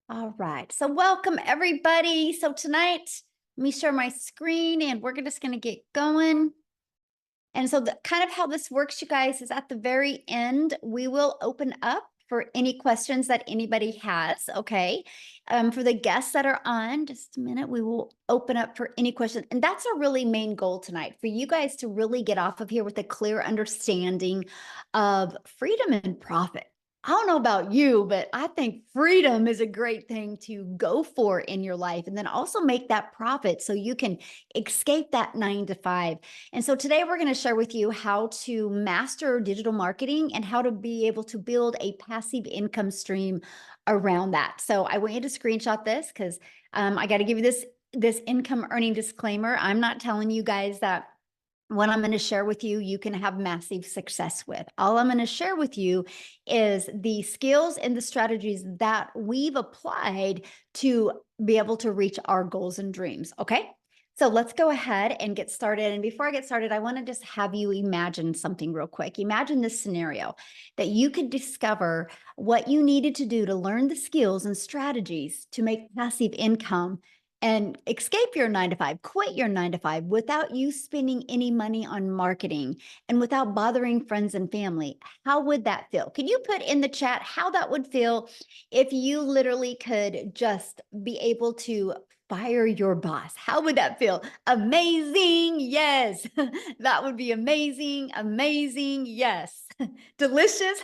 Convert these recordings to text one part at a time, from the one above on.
All right. So welcome everybody. So tonight, let me share my screen and we're just going to get going. And so the kind of how this works, you guys, is at the very end, we will open up for any questions that anybody has. Okay. For the guests that are on, just a minute, we will open up for any questions. And that's our really main goal tonight for you guys to really get off of here with a clear understanding of freedom and profit. I don't know about you, but I think freedom is a great thing to go for in your life and then also make that profit so you can escape that 9 to 5. And so today we're going to share with you how to master digital marketing and how to be able to build a passive income stream around that. So I want you to screenshot this because I got to give you this income earning disclaimer. I'm not telling you guys that what I'm going to share with you, you can have massive success with. All I'm going to share with you is the skills and the strategies that we've applied to be able to reach our goals and dreams. Okay. So let's go ahead and get started. And before I get started, I want to just have you imagine something real quick. Imagine this scenario that you could discover what you needed to do to learn the skills and strategies to make passive income and escape your 9 to 5, quit your 9 to 5 without you spending any money on marketing and without bothering friends and family. How would that feel? Can you put in the chat how that would feel if you literally could just be able to fire your boss? How would that feel? Amazing. Yes. That would be amazing. Amazing. Yes. Delicious.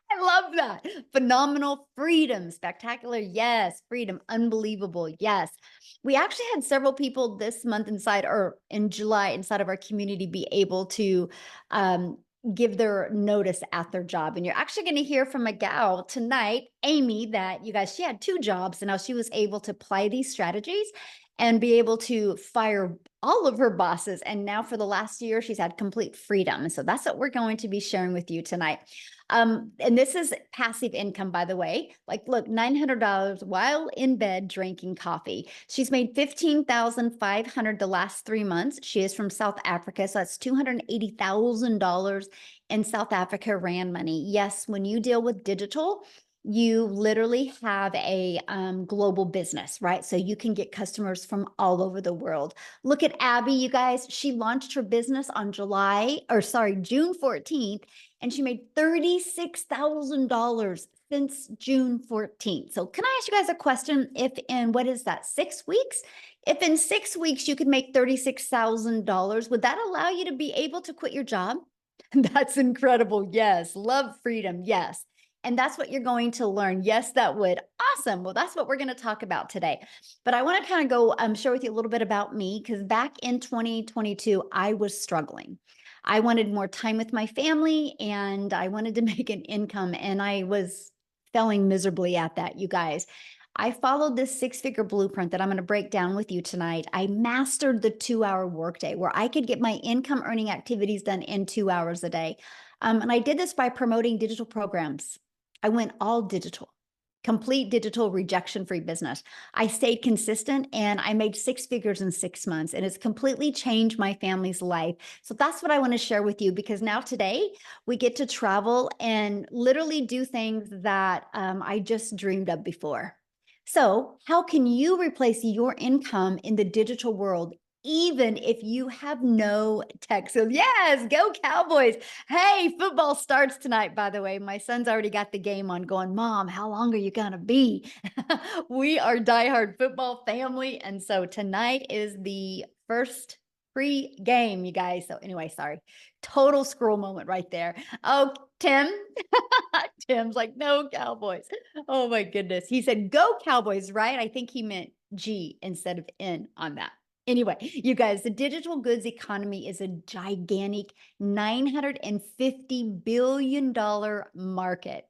I love that. Phenomenal. Freedom. Spectacular. Yes. Freedom. Unbelievable. Yes. We actually had several people this month inside or in July inside of our community be able to um, give their notice at their job. And you're actually going to hear from a gal tonight, Amy, that you guys, she had 2 jobs and now she was able to apply these strategies and be able to fire all of her bosses. And now for the last year, she's had complete freedom. And so that's what we're going to be sharing with you tonight. And this is passive income, by the way. Like, look, $900 while in bed drinking coffee. She's made 15,500 the last 3 months. She is from South Africa, so that's $280,000 in South Africa rand money. Yes, when you deal with digital, you literally have a global business, right? So you can get customers from all over the world. Look at Abby, you guys. She launched her business on June 14th, and she made $36,000 since June 14th. So can I ask you guys a question? If in, what is that, 6 weeks? If in 6 weeks you could make $36,000, would that allow you to be able to quit your job? That's incredible. Yes. Love freedom. Yes. And that's what you're going to learn. Yes, that would. Awesome. Well, that's what we're going to talk about today. But I want to kind of go share with you a little bit about me because back in 2022, I was struggling. I wanted more time with my family and I wanted to make an income, and I was failing miserably at that, you guys. I followed this 6-figure blueprint that I'm going to break down with you tonight. I mastered the 2-hour workday where I could get my income earning activities done in 2 hours a day. And I did this by promoting digital programs. I went all digital, complete digital rejection free business. I stayed consistent and I made 6 figures in 6 months, and it's completely changed my family's life. So that's what I want to share with you because now today we get to travel and literally do things that I just dreamed of before. So, how can you replace your income in the digital world, even if you have no tech? So, yes, go Cowboys. Hey, football starts tonight, by the way. My son's already got the game on going, Mom, how long are you going to be? We are diehard football family. And so tonight is the first free game, you guys. So, anyway, sorry. Total scroll moment right there. Oh, Tim. Tim's like, no Cowboys. Oh my goodness. He said, go Cowboys, right? I think he meant G instead of N on that. Anyway, you guys, the digital goods economy is a gigantic $950 billion market.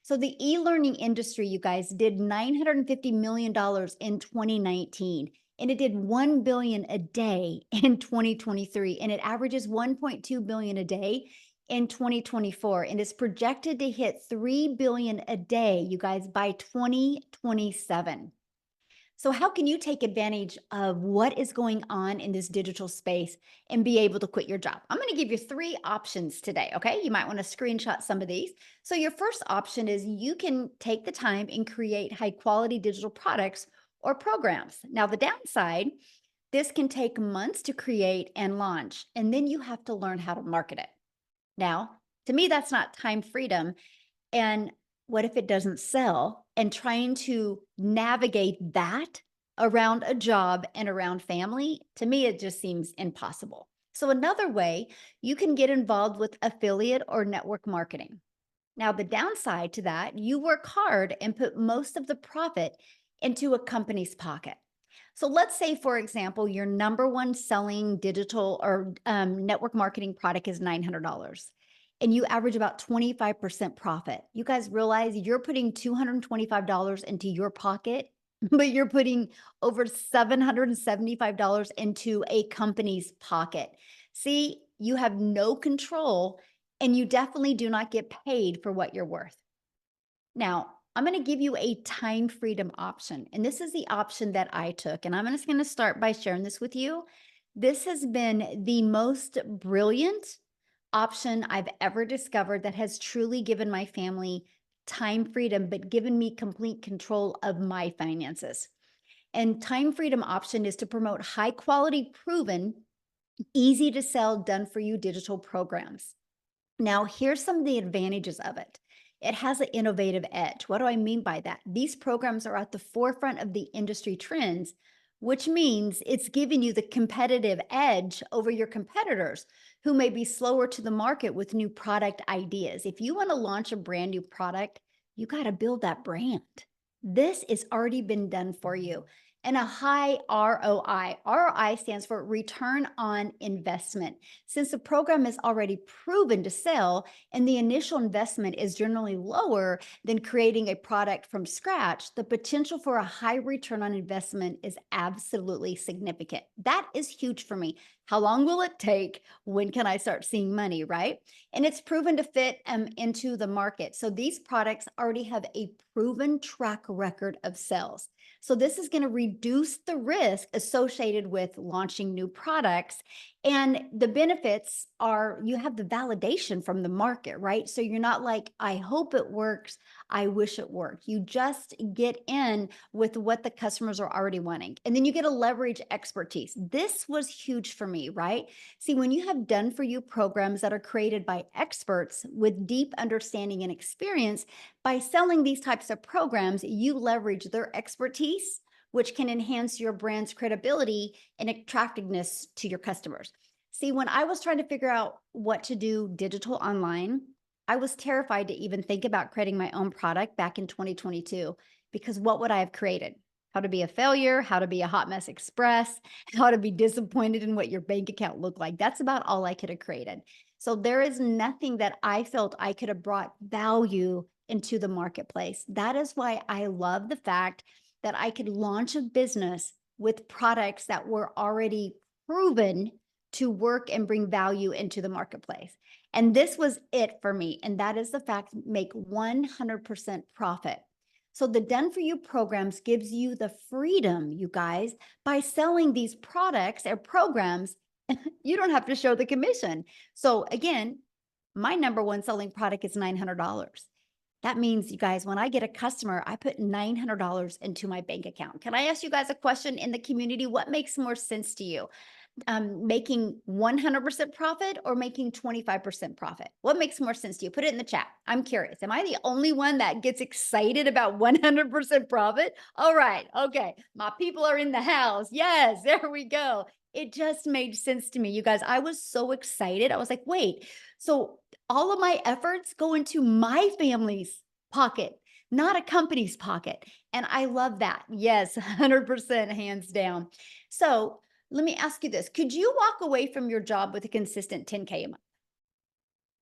So the e-learning industry, you guys, did $950 million in 2019, and it did 1 billion a day in 2023, and it averages 1.2 billion a day in 2024, and is projected to hit 3 billion a day, you guys, by 2027. So how can you take advantage of what is going on in this digital space and be able to quit your job? I'm going to give you 3 options today. Okay. You might want to screenshot some of these. So your first option is you can take the time and create high quality digital products or programs. Now, the downside, this can take months to create and launch, and then you have to learn how to market it. Now, to me, that's not time freedom. And what if it doesn't sell? And trying to navigate that around a job and around family, to me, it just seems impossible. So, another way, you can get involved with affiliate or network marketing. Now, the downside to that, you work hard and put most of the profit into a company's pocket. So let's say, for example, your number one selling digital or network marketing product is $900 and you average about 25% profit. You guys realize you're putting $225 into your pocket, but you're putting over $775 into a company's pocket. See, you have no control and you definitely do not get paid for what you're worth. Now, I'm going to give you a time freedom option. And this is the option that I took. And I'm just going to start by sharing this with you. This has been the most brilliant option I've ever discovered that has truly given my family time freedom, but given me complete control of my finances. And time freedom option is to promote high quality, proven, easy to sell, done for you digital programs. Now, here's some of the advantages of it. It has an innovative edge. What do I mean by that? These programs are at the forefront of the industry trends, which means it's giving you the competitive edge over your competitors who may be slower to the market with new product ideas. If you want to launch a brand new product, you got to build that brand. This has already been done for you. And a high ROI. ROI stands for return on investment. Since the program is already proven to sell and the initial investment is generally lower than creating a product from scratch, the potential for a high return on investment is absolutely significant. That is huge for me. How long will it take? When can I start seeing money, right? And it's proven to fit into the market. So these products already have a proven track record of sales. So this is going to reduce the risk associated with launching new products. And the benefits are you have the validation from the market, right? So you're not like, I hope it works. I wish it worked. You just get in with what the customers are already wanting. And then you get a leverage expertise. This was huge for me, right? See, when you have done for you programs that are created by experts with deep understanding and experience, by selling these types of programs, you leverage their expertise, which can enhance your brand's credibility and attractiveness to your customers. See, when I was trying to figure out what to do digital online, I was terrified to even think about creating my own product back in 2022 because what would I have created? How to be a failure, how to be a hot mess express, how to be disappointed in what your bank account looked like. That's about all I could have created. So there is nothing that I felt I could have brought value into the marketplace. That is why I love the fact that I could launch a business with products that were already proven to work and bring value into the marketplace. And this was it for me. And that is the fact, make 100% profit. So the Done For You programs gives you the freedom, you guys, by selling these products or programs, you don't have to show the commission. So again, my number one selling product is $900. That means, you guys, when I get a customer, I put $900 into my bank account. Can I ask you guys a question in the community? What makes more sense to you? Making 100% profit or making 25% profit? What makes more sense to you? Put it in the chat. I'm curious. Am I the only one that gets excited about 100% profit? All right. Okay. My people are in the house. Yes, there we go. It just made sense to me. You guys, I was so excited. I was like, wait, so all of my efforts go into my family's pocket, not a company's pocket. And I love that. Yes, 100% hands down. So let me ask you this. Could you walk away from your job with a consistent 10K a month?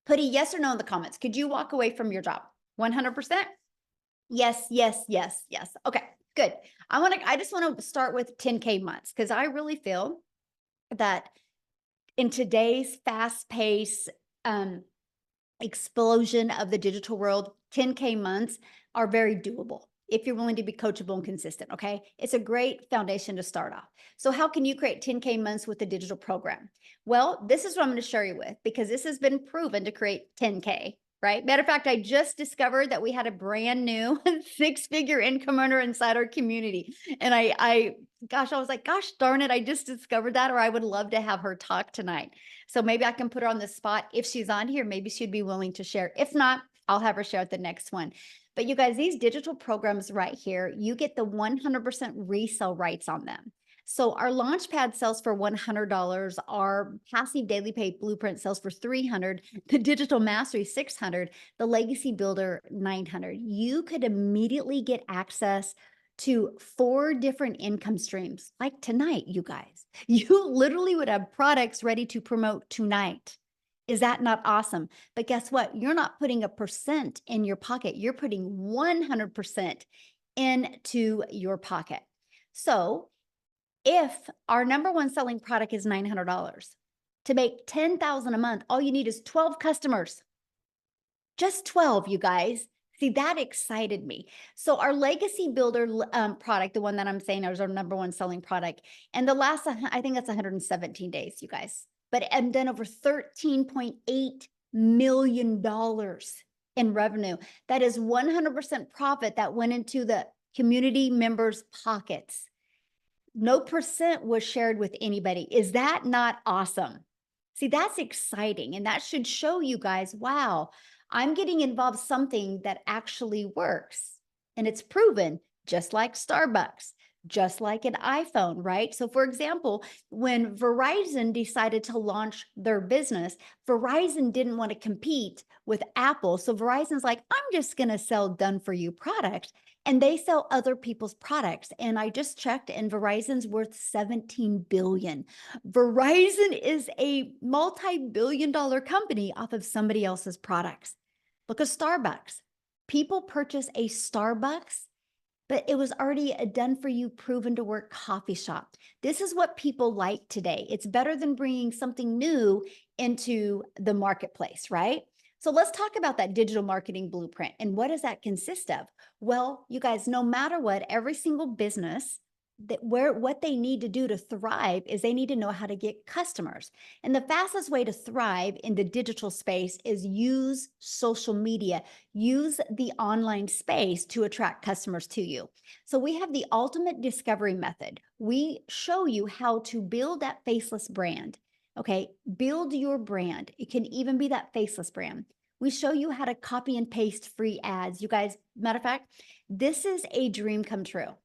Put a yes or no in the comments. Could you walk away from your job? 100%? Yes, yes, yes, yes. Okay, good. I just want to start with 10K months because I really feel that in today's fast pace explosion of the digital world, 10K months are very doable. if you're willing to be coachable and consistent, okay? It's a great foundation to start off. So how can you create 10K months with a digital program? Well, this is what I'm going to share you with, because this has been proven to create 10K, right? Matter of fact, I just discovered that we had a brand new 6-figure income earner inside our community. And gosh, I was like, gosh, darn it, I just discovered that, or I would love to have her talk tonight. So maybe I can put her on the spot. If she's on here, maybe she'd be willing to share. If not, I'll have her share at the next one. But you guys, these digital programs right here, you get the 100% resale rights on them. So our Launchpad sells for $100. Our passive daily pay blueprint sells for $300. The digital mastery $600. The legacy builder $900. You could immediately get access to 4 different income streams. Like tonight, you guys, you literally would have products ready to promote tonight. Is that not awesome? But guess what? You're not putting a percent in your pocket. You're putting 100% into your pocket. So if our number one selling product is $900, to make $10,000 a month, all you need is 12 customers. Just 12, you guys. See, that excited me. So our legacy builder product, the one that I'm saying is our number one selling product, and the last, I think that's 117 days, you guys. But I've done over $13.8 million in revenue. That is 100% profit that went into the community members' pockets. No percent was shared with anybody. Is that not awesome? See, that's exciting. And that should show you guys, wow, I'm getting involved something that actually works. And it's proven, just like Starbucks, just like an iPhone, right? So for example, when Verizon decided to launch their business, Verizon didn't want to compete with Apple. So Verizon's like, I'm just going to sell done for you products. And they sell other people's products. And I just checked, and Verizon's worth $17 billion. Verizon is a multi-billion-dollar company off of somebody else's products. Look at Starbucks. People purchase a Starbucks, but it was already a done-for-you, proven-to-work coffee shop. This is what people like today. It's better than bringing something new into the marketplace, right? So let's talk about that digital marketing blueprint. And what does that consist of? Well, you guys, no matter what, every single business, what they need to do to thrive is they need to know how to get customers. And the fastest way to thrive in the digital space is use social media, use the online space to attract customers to you. So we have the ultimate discovery method. We show you how to build that faceless brand. Okay, build your brand. It can even be that faceless brand. We show you how to copy and paste free ads. You guys, matter of fact, this is a dream come true.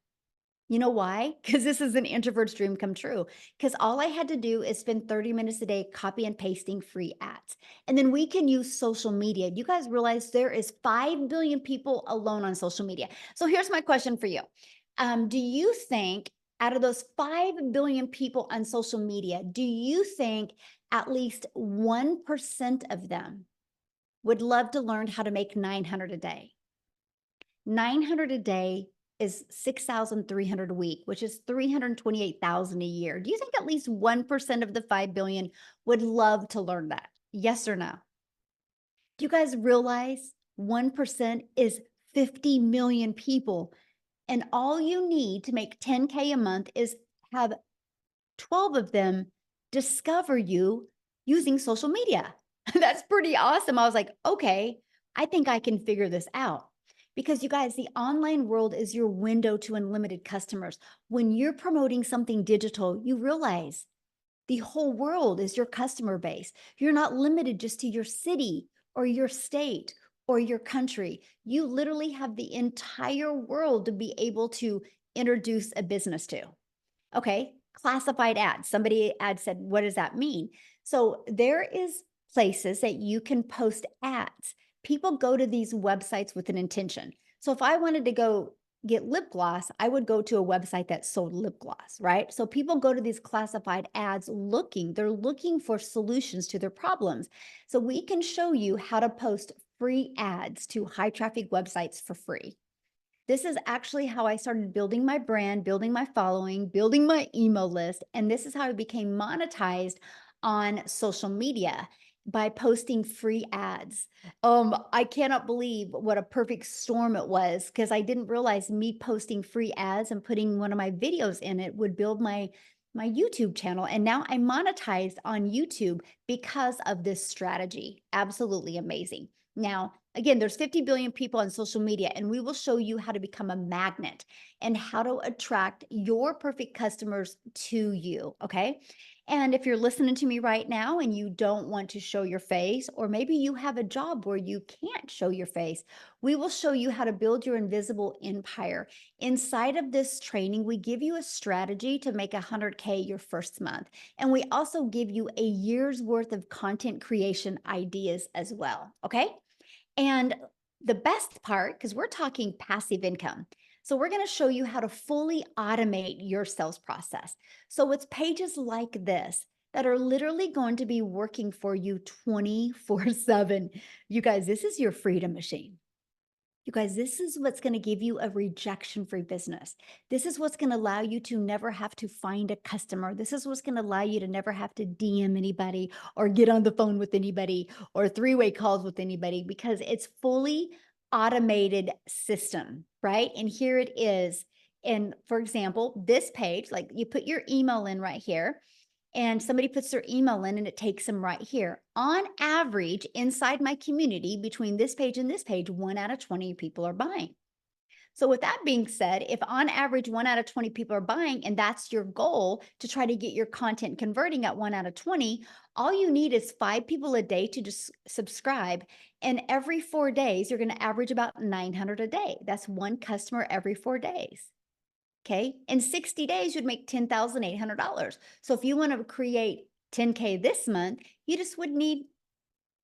You know why? Because this is an introvert's dream come true. Because all I had to do is spend 30 minutes a day copy and pasting free ads. And then we can use social media. You guys realize there is 5 billion people alone on social media. So here's my question for you. Do you think out of those 5 billion people on social media, do you think at least 1% of them would love to learn how to make 900 a day? 900 a day is 6,300 a week, which is 328,000 a year. Do you think at least 1% of the 5 billion would love to learn that? Yes or no? Do you guys realize 1% is 50 million people? And all you need to make 10K a month is have 12 of them discover you using social media. That's pretty awesome. I was like, okay, I think I can figure this out. Because you guys, the online world is your window to unlimited customers. When you're promoting something digital, you realize the whole world is your customer base. You're not limited just to your city or your state or your country. You literally have the entire world to be able to introduce a business to. Okay, classified ads. Somebody ad said, what does that mean? So there is places that you can post ads. People go to these websites with an intention. So if I wanted to go get lip gloss, I would go to a website that sold lip gloss, right? So people go to these classified ads they're looking for solutions to their problems. So we can show you how to post free ads to high traffic websites for free. This is actually how I started building my brand, building my following, building my email list. And this is how I became monetized on social media. by posting free ads. I cannot believe what a perfect storm it was because I didn't realize me posting free ads and putting one of my videos in it would build my YouTube channel. And now I monetized on YouTube because of this strategy. Absolutely amazing. Now, again, there's 50 billion people on social media, and we will show you how to become a magnet and how to attract your perfect customers to you. Okay. And if you're listening to me right now and you don't want to show your face, or maybe you have a job where you can't show your face, we will show you how to build your invisible empire. Inside of this training, we give you a strategy to make 100K your first month. And we also give you a year's worth of content creation ideas as well. Okay. And the best part, because we're talking passive income. So we're going to show you how to fully automate your sales process. So it's pages like this that are literally going to be working for you 24/7. You guys, this is your freedom machine. You guys, this is what's going to give you a rejection-free business. This is what's going to allow you to never have to find a customer. This is what's going to allow you to never have to DM anybody or get on the phone with anybody or three-way calls with anybody because it's fully automated system, right? And here it is. And for example, this page, like you put your email in right here and somebody puts their email in and it takes them right here. On average, inside my community, between this page and this page, 1 out of 20 people are buying. So with that being said, if on average 1 out of 20 people are buying, and that's your goal to try to get your content converting at 1 out of 20, all you need is 5 people a day to just subscribe. And every 4 days, you're going to average about 900 a day. That's one customer every 4 days. Okay. In 60 days, you'd make $10,800. So if you want to create 10K this month, you just would need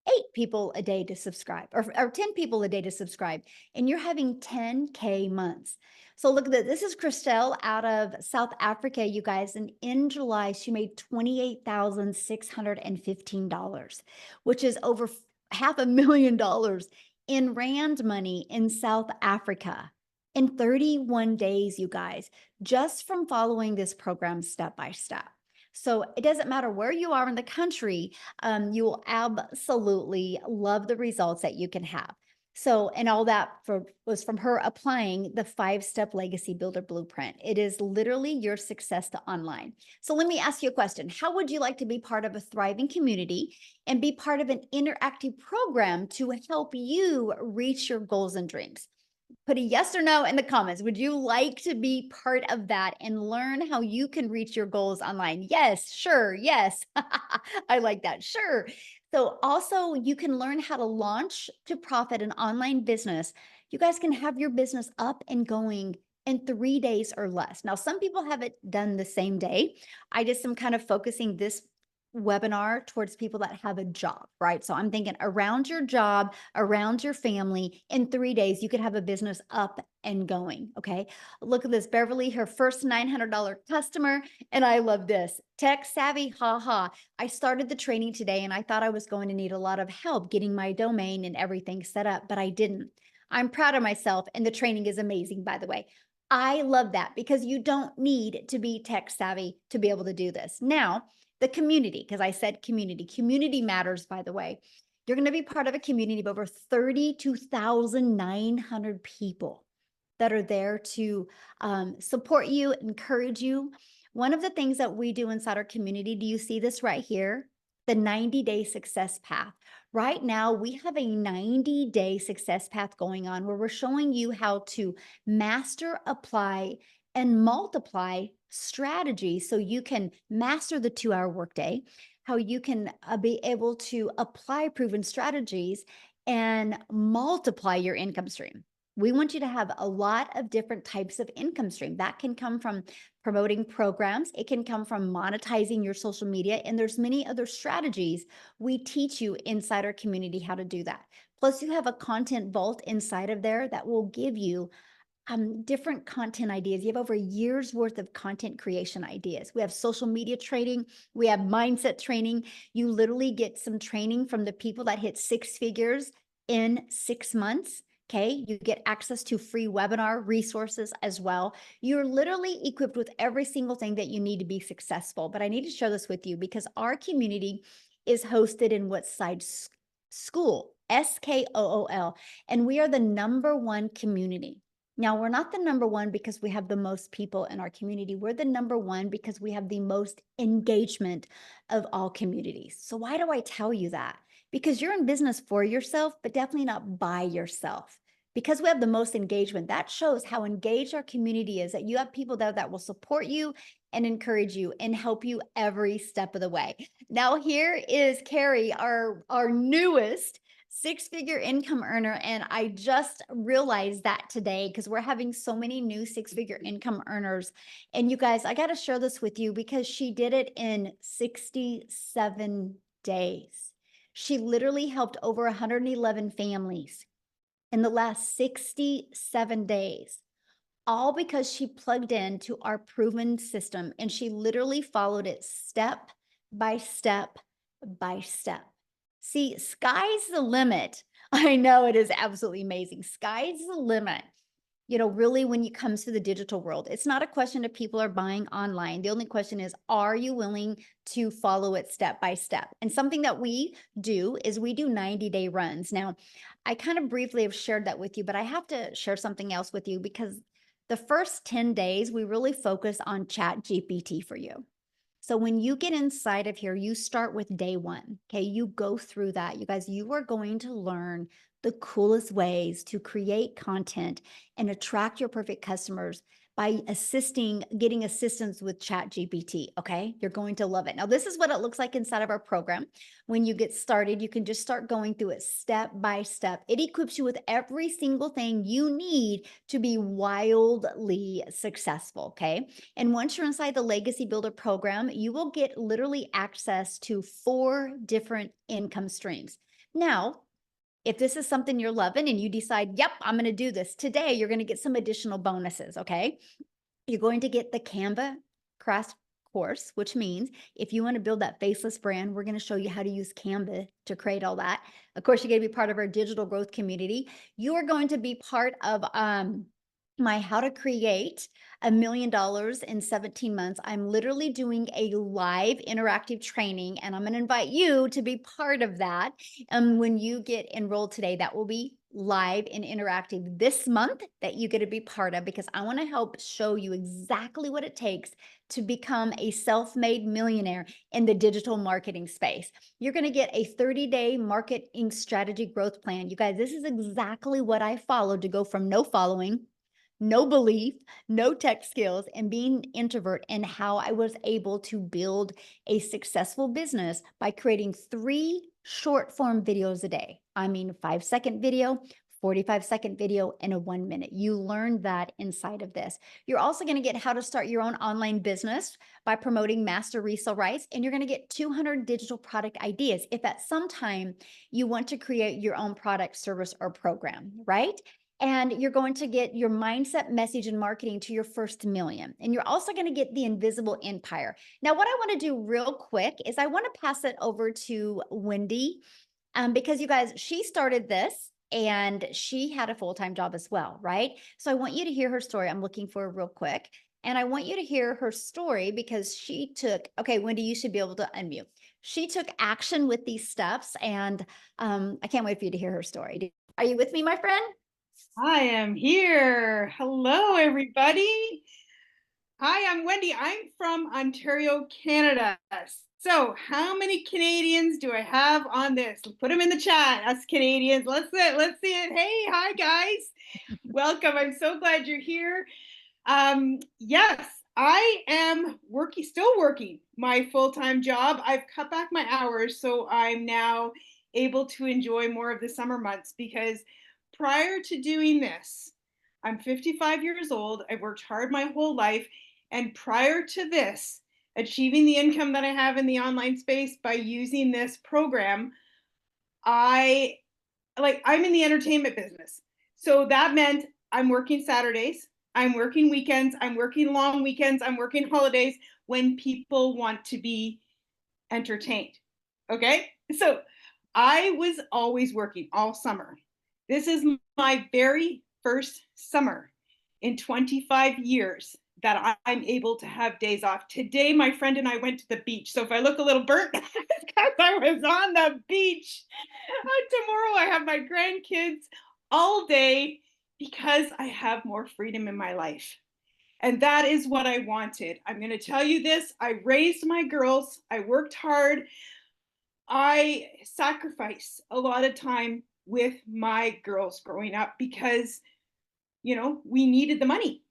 8 people a day to subscribe or 10 people a day to subscribe. And you're having 10K months. So look at that. This is Christelle out of South Africa, you guys. And in July, she made $28,615, which is over $500,000 in Rand money in South Africa in 31 days, you guys, just from following this program step by step. So it doesn't matter where you are in the country, you will absolutely love the results that you can have. So, and all that was from her applying the 5-step legacy builder blueprint. It is literally your success to online. So let me ask you a question. How would you like to be part of a thriving community and be part of an interactive program to help you reach your goals and dreams? Put a yes or no in the comments. Would you like to be part of that and learn how you can reach your goals online? Yes, sure, yes. I like that. Sure. So also you can learn how to launch to profit an online business. You guys can have your business up and going in 3 days or less. Now, some people have it done the same day. I just am kind of focusing this webinar towards people that have a job, right? So I'm thinking around your job, around your family, in 3 days, you could have a business up and going. Okay. Look at this. Beverly, her first $900 customer. And I love this. Tech savvy, haha. I started the training today and I thought I was going to need a lot of help getting my domain and everything set up, but I didn't. I'm proud of myself. And the training is amazing, by the way. I love that because you don't need to be tech savvy to be able to do this. Now, the community, because I said community matters, by the way. You're going to be part of a community of over 32,900 people that are there to support you, encourage you. One of the things that we do inside our community, do you see this right here? The 90-day success path. Right now, we have a 90-day success path going on where we're showing you how to master, apply, and multiply strategies so you can master the 2-hour workday, how you can be able to apply proven strategies and multiply your income stream. We want you to have a lot of different types of income stream. That can come from promoting programs. It can come from monetizing your social media. And there's many other strategies we teach you inside our community how to do that. Plus, you have a content vault inside of there that will give you different content ideas. You have over a year's worth of content creation ideas. We have social media training. We have mindset training. You literally get some training from the people that hit 6 figures in 6 months. Okay. You get access to free webinar resources as well. You're literally equipped with every single thing that you need to be successful. But I need to share this with you because our community is hosted in Woodside School, SKOOL, and we are the #1 community. Now, we're not the #1 because we have the most people in our community. We're the #1 because we have the most engagement of all communities. So why do I tell you that? Because you're in business for yourself, but definitely not by yourself. Because we have the most engagement, that shows how engaged our community is, that you have people that will support you and encourage you and help you every step of the way. Now, here is Carrie, our newest six-figure income earner. And I just realized that today because we're having so many new six-figure income earners. And you guys, I got to share this with you because she did it in 67 days. She literally helped over 111 families in the last 67 days, all because she plugged into our proven system and she literally followed it step by step by step. See, sky's the limit. I know it is absolutely amazing. Sky's the limit. You know, really, when it comes to the digital world, it's not a question of people are buying online. The only question is, are you willing to follow it step by step? And something that we do is we do 90-day runs. Now, I kind of briefly have shared that with you, but I have to share something else with you because the first 10 days, we really focus on Chat GPT for you. So when you get inside of here, you start with day one. Okay. You go through that. You guys, you are going to learn the coolest ways to create content and attract your perfect customers by getting assistance with Chat GPT. Okay. You're going to love it. Now, this is what it looks like inside of our program. When you get started, you can just start going through it step by step. It equips you with every single thing you need to be wildly successful. Okay. And once you're inside the Legacy Builder program, you will get literally access to 4 different income streams. Now, if this is something you're loving and you decide, yep, I'm going to do this today, you're going to get some additional bonuses. Okay. You're going to get the Canva crash course, which means if you want to build that faceless brand, we're going to show you how to use Canva to create all that. Of course, you're going to be part of our digital growth community. You are going to be part of my How to Create $1 million in 17 months. I'm literally doing a live interactive training, and I'm going to invite you to be part of that. When you get enrolled today, that will be live and interactive this month that you get to be part of, because I want to help show you exactly what it takes to become a self-made millionaire in the digital marketing space. You're going to get a 30-day marketing strategy growth plan. You guys, this is exactly what I followed to go from no following, no belief, no tech skills, and being introvert, and how I was able to build a successful business by creating 3 short form videos a day. I mean, 5-second video, 45-second video, and a 1-minute. You learn that inside of this. You're also going to get how to start your own online business by promoting master resale rights, and you're going to get 200 digital product ideas if at some time you want to create your own product, service, or program, right? And you're going to get your mindset, message, and marketing to your first million. And you're also going to get the invisible empire. Now, what I want to do real quick is I want to pass it over to Wendy, because you guys, she started this and she had a full-time job as well, right? So I want you to hear her story. I'm looking for her real quick. And I want you to hear her story because she took, okay, Wendy, you should be able to unmute. She took action with these steps, and I can't wait for you to hear her story. Are you with me, my friend? I am here. Hello, everybody. Hi, I'm Wendy. I'm from Ontario, Canada. So, how many Canadians do I have on this? Put them in the chat. Us Canadians. Let's see it. Let's see it. Hey, hi, guys. Welcome. I'm so glad you're here. Yes, I am still working my full-time job. I've cut back my hours, so I'm now able to enjoy more of the summer months, because prior to doing this, I'm 55 years old. I've worked hard my whole life. And prior to this, achieving the income that I have in the online space by using this program, I'm in the entertainment business. So that meant I'm working Saturdays, I'm working weekends, I'm working long weekends, I'm working holidays when people want to be entertained. Okay? So I was always working all summer. This is my very first summer in 25 years that I'm able to have days off. Today, my friend and I went to the beach. So if I look a little burnt, it's because I was on the beach. Tomorrow, I have my grandkids all day because I have more freedom in my life. And that is what I wanted. I'm going to tell you this. I raised my girls. I worked hard. I sacrificed a lot of time with my girls growing up because, we needed the money,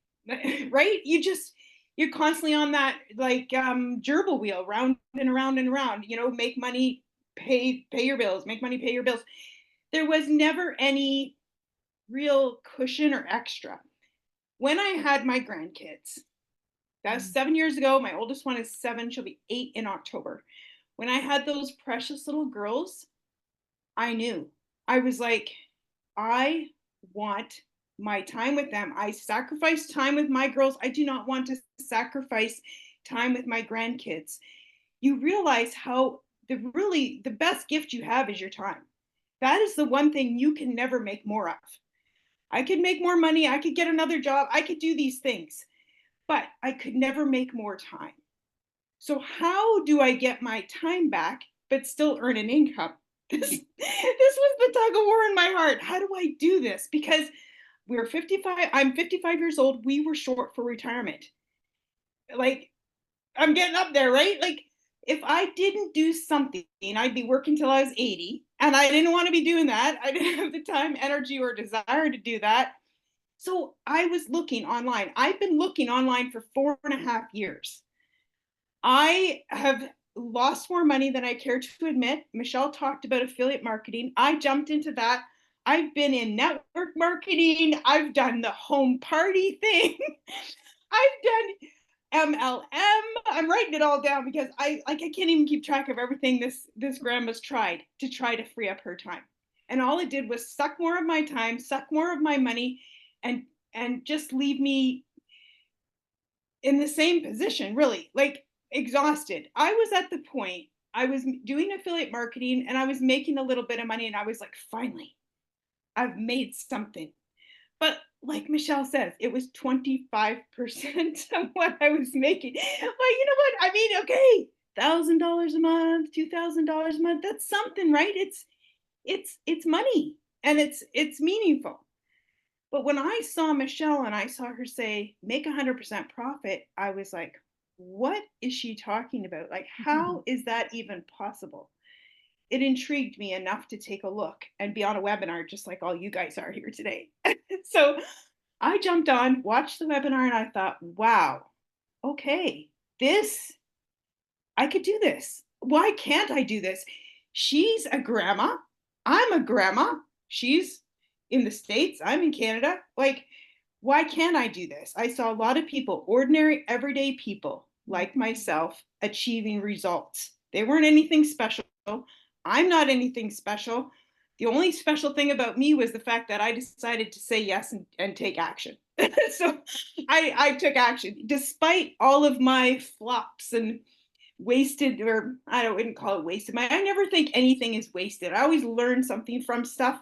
right? You're constantly on that like gerbil wheel, round and around and around, make money, pay your bills, make money, pay your bills. There was never any real cushion or extra. When I had my grandkids, that was 7 years ago. My oldest one is 7. She'll be 8 in October. When I had those precious little girls, I knew. I was like, I want my time with them. I sacrificed time with my girls. I do not want to sacrifice time with my grandkids. You realize how the best gift you have is your time. That is the one thing you can never make more of. I could make more money. I could get another job. I could do these things, but I could never make more time. So how do I get my time back, but still earn an income? This was the tug of war in my heart. How do I do this? Because we're 55, I'm 55 years old. We were short for retirement. Like, I'm getting up there, right? Like, if I didn't do something, I'd be working till I was 80, and I didn't want to be doing that. I didn't have the time, energy, or desire to do that. So I was looking online. I've been looking online for 4.5 years. I have lost more money than I care to admit. Michelle talked about affiliate marketing. I jumped into that. I've been in network marketing. I've done the home party thing. I've done MLM. I'm writing it all down because I can't even keep track of everything this grandma's tried to free up her time. And all it did was suck more of my time, suck more of my money, and just leave me in the same position, really. Like, exhausted. I was at the point, I was doing affiliate marketing and I was making a little bit of money and I was like, finally, I've made something. But like Michelle says, it was 25% of what I was making. But you know what? I mean, okay, $1,000 a month, $2,000 a month, that's something, right? It's money and it's meaningful. But when I saw Michelle and I saw her say, make 100% profit, I was like, what is she talking about? Like, how is that even possible? It intrigued me enough to take a look and be on a webinar, just like all you guys are here today. So I jumped on, watched the webinar, and I thought, wow, okay, I could do this. Why can't I do this? She's a grandma. I'm a grandma. She's in the States. I'm in Canada. Like, why can't I do this? I saw a lot of people, ordinary, everyday people like myself, achieving results. They weren't anything special. I'm not anything special. The only special thing about me was the fact that I decided to say yes and take action. So I took action despite all of my flops and wasted, or wouldn't call it wasted. I never think anything is wasted. I always learn something from stuff,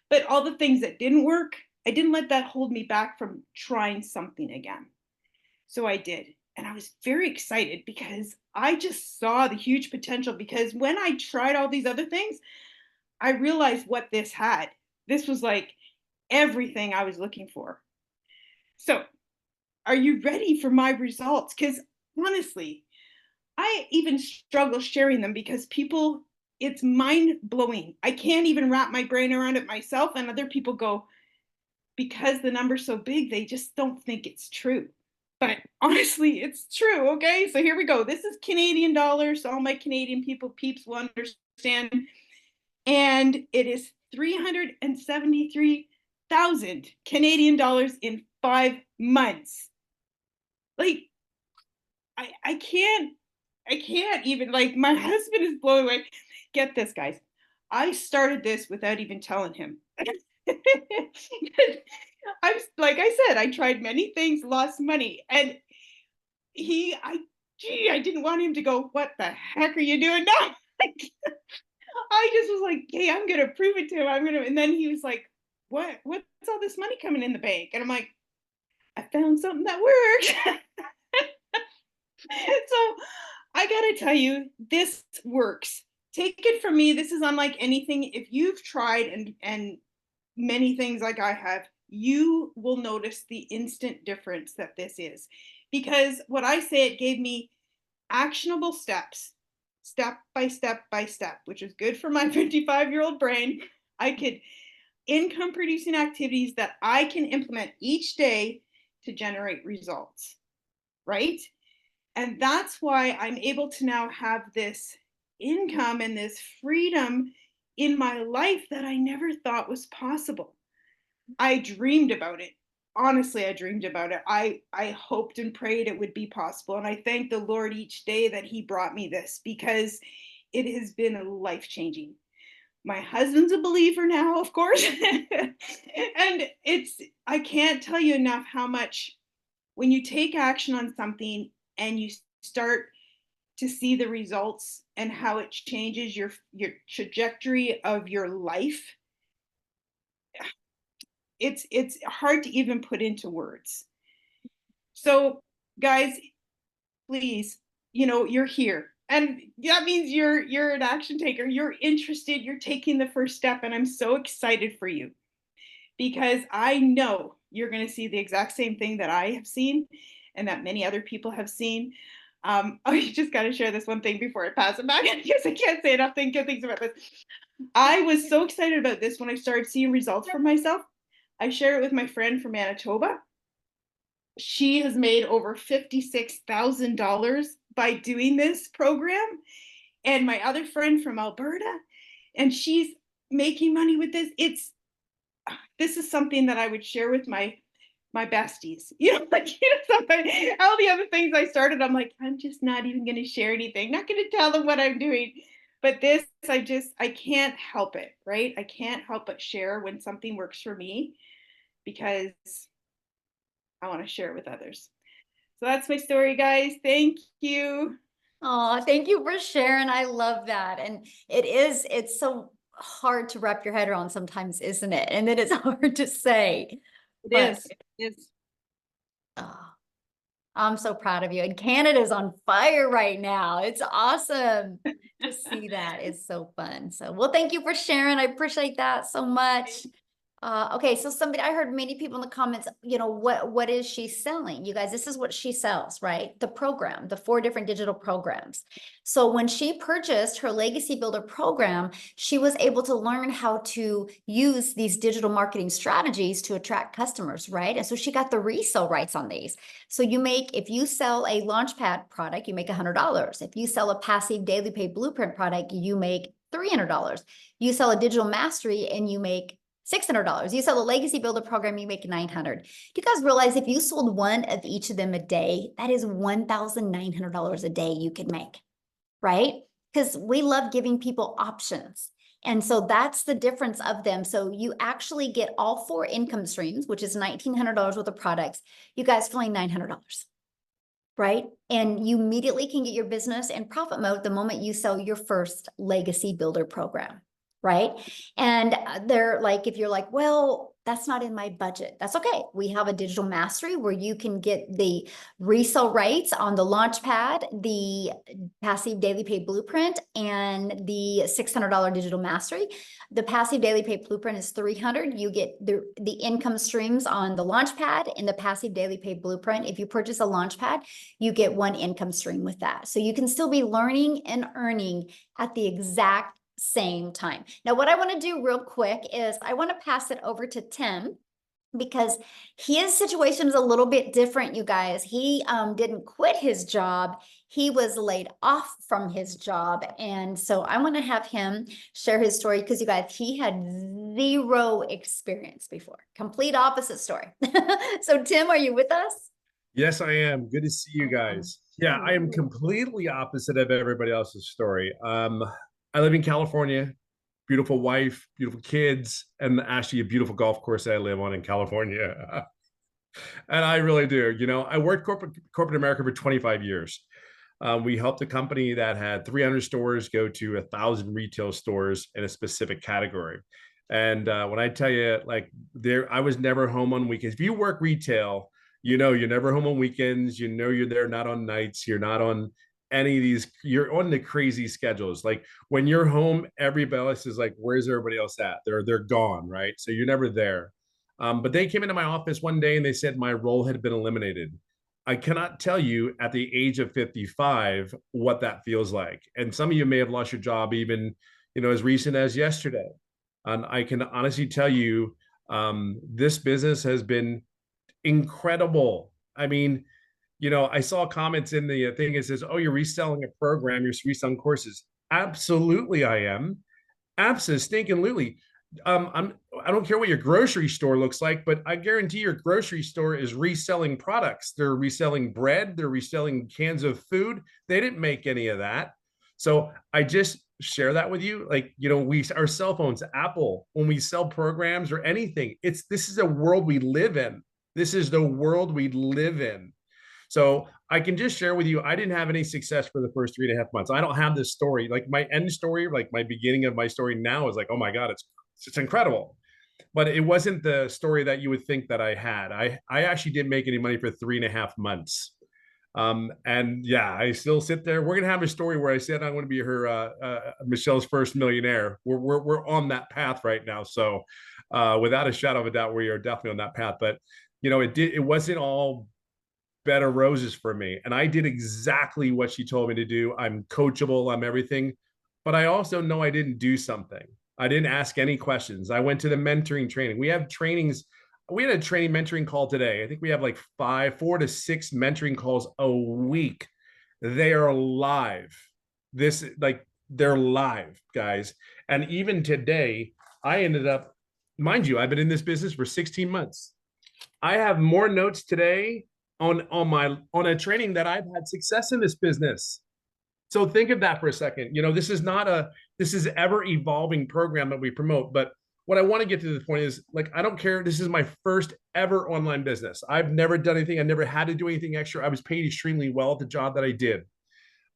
but all the things that didn't work, I didn't let that hold me back from trying something again. So I did. And I was very excited because I just saw the huge potential, because when I tried all these other things, I realized what this had. This was like everything I was looking for. So are you ready for my results? Because honestly, I even struggle sharing them because it's mind blowing. I can't even wrap my brain around it myself. And other people go, because the number's so big, they just don't think it's true. But honestly, it's true. Okay. So here we go. This is Canadian dollars. So all my Canadian peeps will understand. And it is 373,000 Canadian dollars in 5 months. Like, I can't even, like, my husband is blown away. Get this, guys. I started this without even telling him. Like I said, I tried many things, lost money, and I didn't want him to go, what the heck are you doing now? I just was like, hey, I'm gonna prove it to him. And then he was like, what's all this money coming in the bank? And I'm like, I found something that works. So I gotta tell you, this works. Take it from me, this is unlike anything. If you've tried and many things like I have, you will notice the instant difference that this is. Because what I say, it gave me actionable steps, step by step by step, which is good for my 55-year-old brain. I could income producing activities that I can implement each day to generate results, right? And that's why I'm able to now have this income and this freedom in my life that I never thought was possible. I dreamed about it. Honestly, I dreamed about it. I hoped and prayed it would be possible. And I thank the Lord each day that He brought me this, because it has been life changing. My husband's a believer now, of course. And I can't tell you enough how much, when you take action on something and you start to see the results and how it changes your trajectory of your life, it's hard to even put into words. So guys, please, you're here, and that means you're an action taker, you're interested, you're taking the first step, and I'm so excited for you, because I know you're going to see the exact same thing that I have seen and that many other people have seen. I just got to share this one thing before I pass it back, because I can't say enough good things about this. I was so excited about this when I started seeing results for myself. I share it with my friend from Manitoba. She has made over $56,000 by doing this program. And my other friend from Alberta, and she's making money with this. This is something that I would share with my besties. Something, all the other things I started, I'm like, I'm just not even going to share anything. Not going to tell them what I'm doing. But this, I can't help it, right? I can't help but share when something works for me, because I want to share it with others. So that's my story, guys. Thank you. Oh, thank you for sharing. I love that. And it's so hard to wrap your head around sometimes, isn't it? And then it's hard to say. It But is. It is. oh, I'm so proud of you. And Canada's on fire right now. It's awesome to see that. It's so fun. So, well, thank you for sharing. I appreciate that so much. Okay, so I heard many people in the comments, what is she selling? You guys, this is what she sells, right? The program, the 4 different digital programs. So when she purchased her Legacy Builder program, she was able to learn how to use these digital marketing strategies to attract customers, right? And so she got the resale rights on these. So if you sell a Launchpad product, you make $100. If you sell a passive daily pay blueprint product, you make $300. You sell a digital mastery and you make $600. You sell a Legacy Builder program, you make $900. Do you guys realize if you sold one of each of them a day, that is $1,900 a day you could make, right? Because we love giving people options. And so that's the difference of them. So you actually get all 4 income streams, which is $1,900 worth of products. You guys for only $900, right? And you immediately can get your business in profit mode the moment you sell your first Legacy Builder program, right? And they're like, if you're like, well, that's not in my budget, that's okay. We have a digital mastery where you can get the resale rights on the Launchpad, the passive daily pay blueprint, and the $600 digital mastery. The passive daily pay blueprint is $300. You get the income streams on the Launchpad and the passive daily pay blueprint. If you purchase a Launchpad, you get 1 income stream with that. So you can still be learning and earning at the exact same time. Now, what I want to do real quick is I want to pass it over to Tim, because his situation is a little bit different, you guys. He didn't quit his job. He was laid off from his job. And so I want to have him share his story, because you guys, he had 0 experience before. Complete opposite story. So Tim, are you with us? Yes, I am. Good to see you guys. Yeah, I am completely opposite of everybody else's story. I live in California, beautiful wife, beautiful kids, and actually a beautiful golf course that I live on in California. And I really do. I worked corporate America for 25 years. We helped a company that had 300 stores go to 1,000 retail stores in a specific category. And when I tell you, I was never home on weekends. If you work retail, You know, you're never home on weekends. You know, you're there not on nights. You're not on any of these. You're on the crazy schedules. Like when you're home, everybody else is like, "Where's everybody else at?" They're gone, right? So you're never there. But they came into my office one day and they said my role had been eliminated. I cannot tell you at the age of 55 what that feels like. And some of you may have lost your job even, as recent as yesterday. And I can honestly tell you, this business has been incredible. I mean, I saw comments in the thing. It says, "Oh, you're reselling a program. You're reselling courses." Absolutely, I am. Absolutely. I don't care what your grocery store looks like, but I guarantee your grocery store is reselling products. They're reselling bread. They're reselling cans of food. They didn't make any of that. So I just share that with you. Like, our cell phones, Apple, when we sell programs or anything, this is a world we live in. This is the world we live in. So I can just share with you, I didn't have any success for the first 3.5 months. I don't have this story. Like my end story, like my beginning of my story now is like, oh my God, it's incredible. But it wasn't the story that you would think that I had. I actually didn't make any money for 3.5 months. And yeah, I still sit there. We're gonna have a story where I said I'm going to be her Michelle's first millionaire. We're on that path right now. So without a shadow of a doubt, we are definitely on that path. But it wasn't all bed of roses for me. And I did exactly what she told me to do. I'm coachable, I'm everything. But I also know I didn't do something. I didn't ask any questions. I went to the mentoring training. We have trainings. We had a training mentoring call today. I think we have like 4 to 6 mentoring calls a week. They are live. They're live, guys. And even today, I ended up, mind you, I've been in this business for 16 months. I have more notes today on a training that I've had success in this business. So think of that for a second. This is ever evolving program that we promote. But what I want to get to the point is, like, I don't care. This is my first ever online business. I've never done anything. I never had to do anything extra. I was paid extremely well at the job that I did.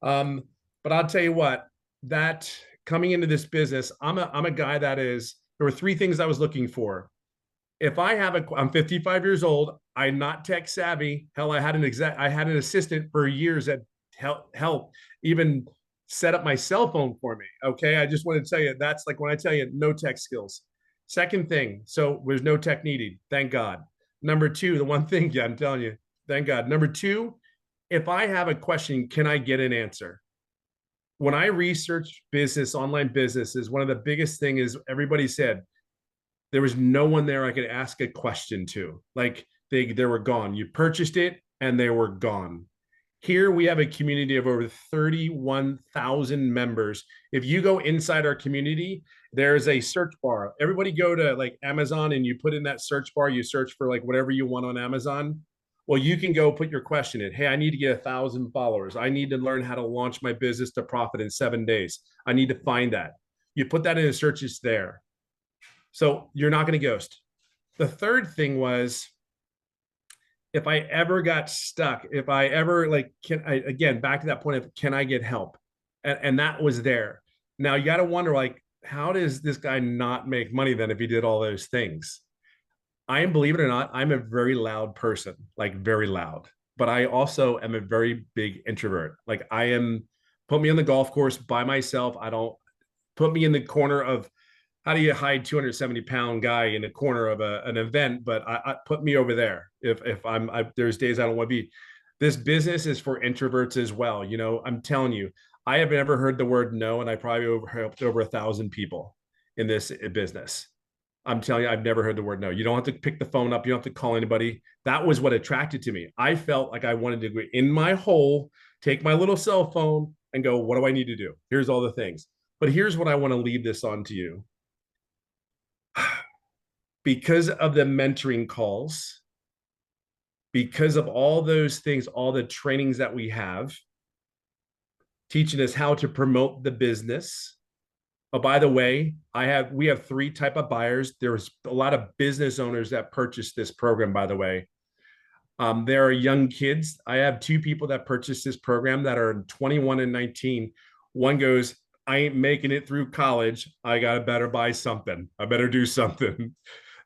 But I'll tell you what, that coming into this business, I'm a guy there were 3 things I was looking for. If I'm 55 years old, I'm not tech savvy. Hell, I had an assistant for years that help even set up my cell phone for me. Okay. I just want to tell you, that's like when I tell you no tech skills. Second thing, so there's no tech needed. Thank God. Number 2, the one thing, yeah, I'm telling you, thank God. Number 2, if I have a question, can I get an answer? When I research online businesses, one of the biggest thing is everybody said, there was no one there I could ask a question to. Like they were gone. You purchased it and they were gone. Here we have a community of over 31,000 members. If you go inside our community, there's a search bar. Everybody go to like Amazon and you put in that search bar, you search for like whatever you want on Amazon. Well, you can go put your question in. Hey, I need to get 1,000 followers. I need to learn how to launch my business to profit in 7 days. I need to find that. You put that in the search, it's there. So you're not going to ghost. The third thing was, if I ever got stuck, if I ever again, back to that point of, can I get help? And that was there. Now you got to wonder, like, how does this guy not make money then if he did all those things? Believe it or not, I'm a very loud person, like very loud, but I also am a very big introvert. Like put me on the golf course by myself. I don't put me in the corner of, how do you hide 270-pound guy in a corner of an event? But I put me over there. If there's days I don't want to be. This business is for introverts as well. I'm telling you, I have never heard the word no, and I probably helped over 1,000 people in this business. I'm telling you, I've never heard the word no. You don't have to pick the phone up. You don't have to call anybody. That was what attracted to me. I felt like I wanted to go in my hole, take my little cell phone and go, what do I need to do? Here's all the things. But here's what I want to leave this on to you. Because of the mentoring calls, because of all those things, all the trainings that we have, teaching us how to promote the business. Oh, by the way, we have 3 type of buyers. There's a lot of business owners that purchased this program, by the way. There are young kids. I have 2 people that purchased this program that are 21 and 19. One goes, I ain't making it through college. I better buy something. I better do something.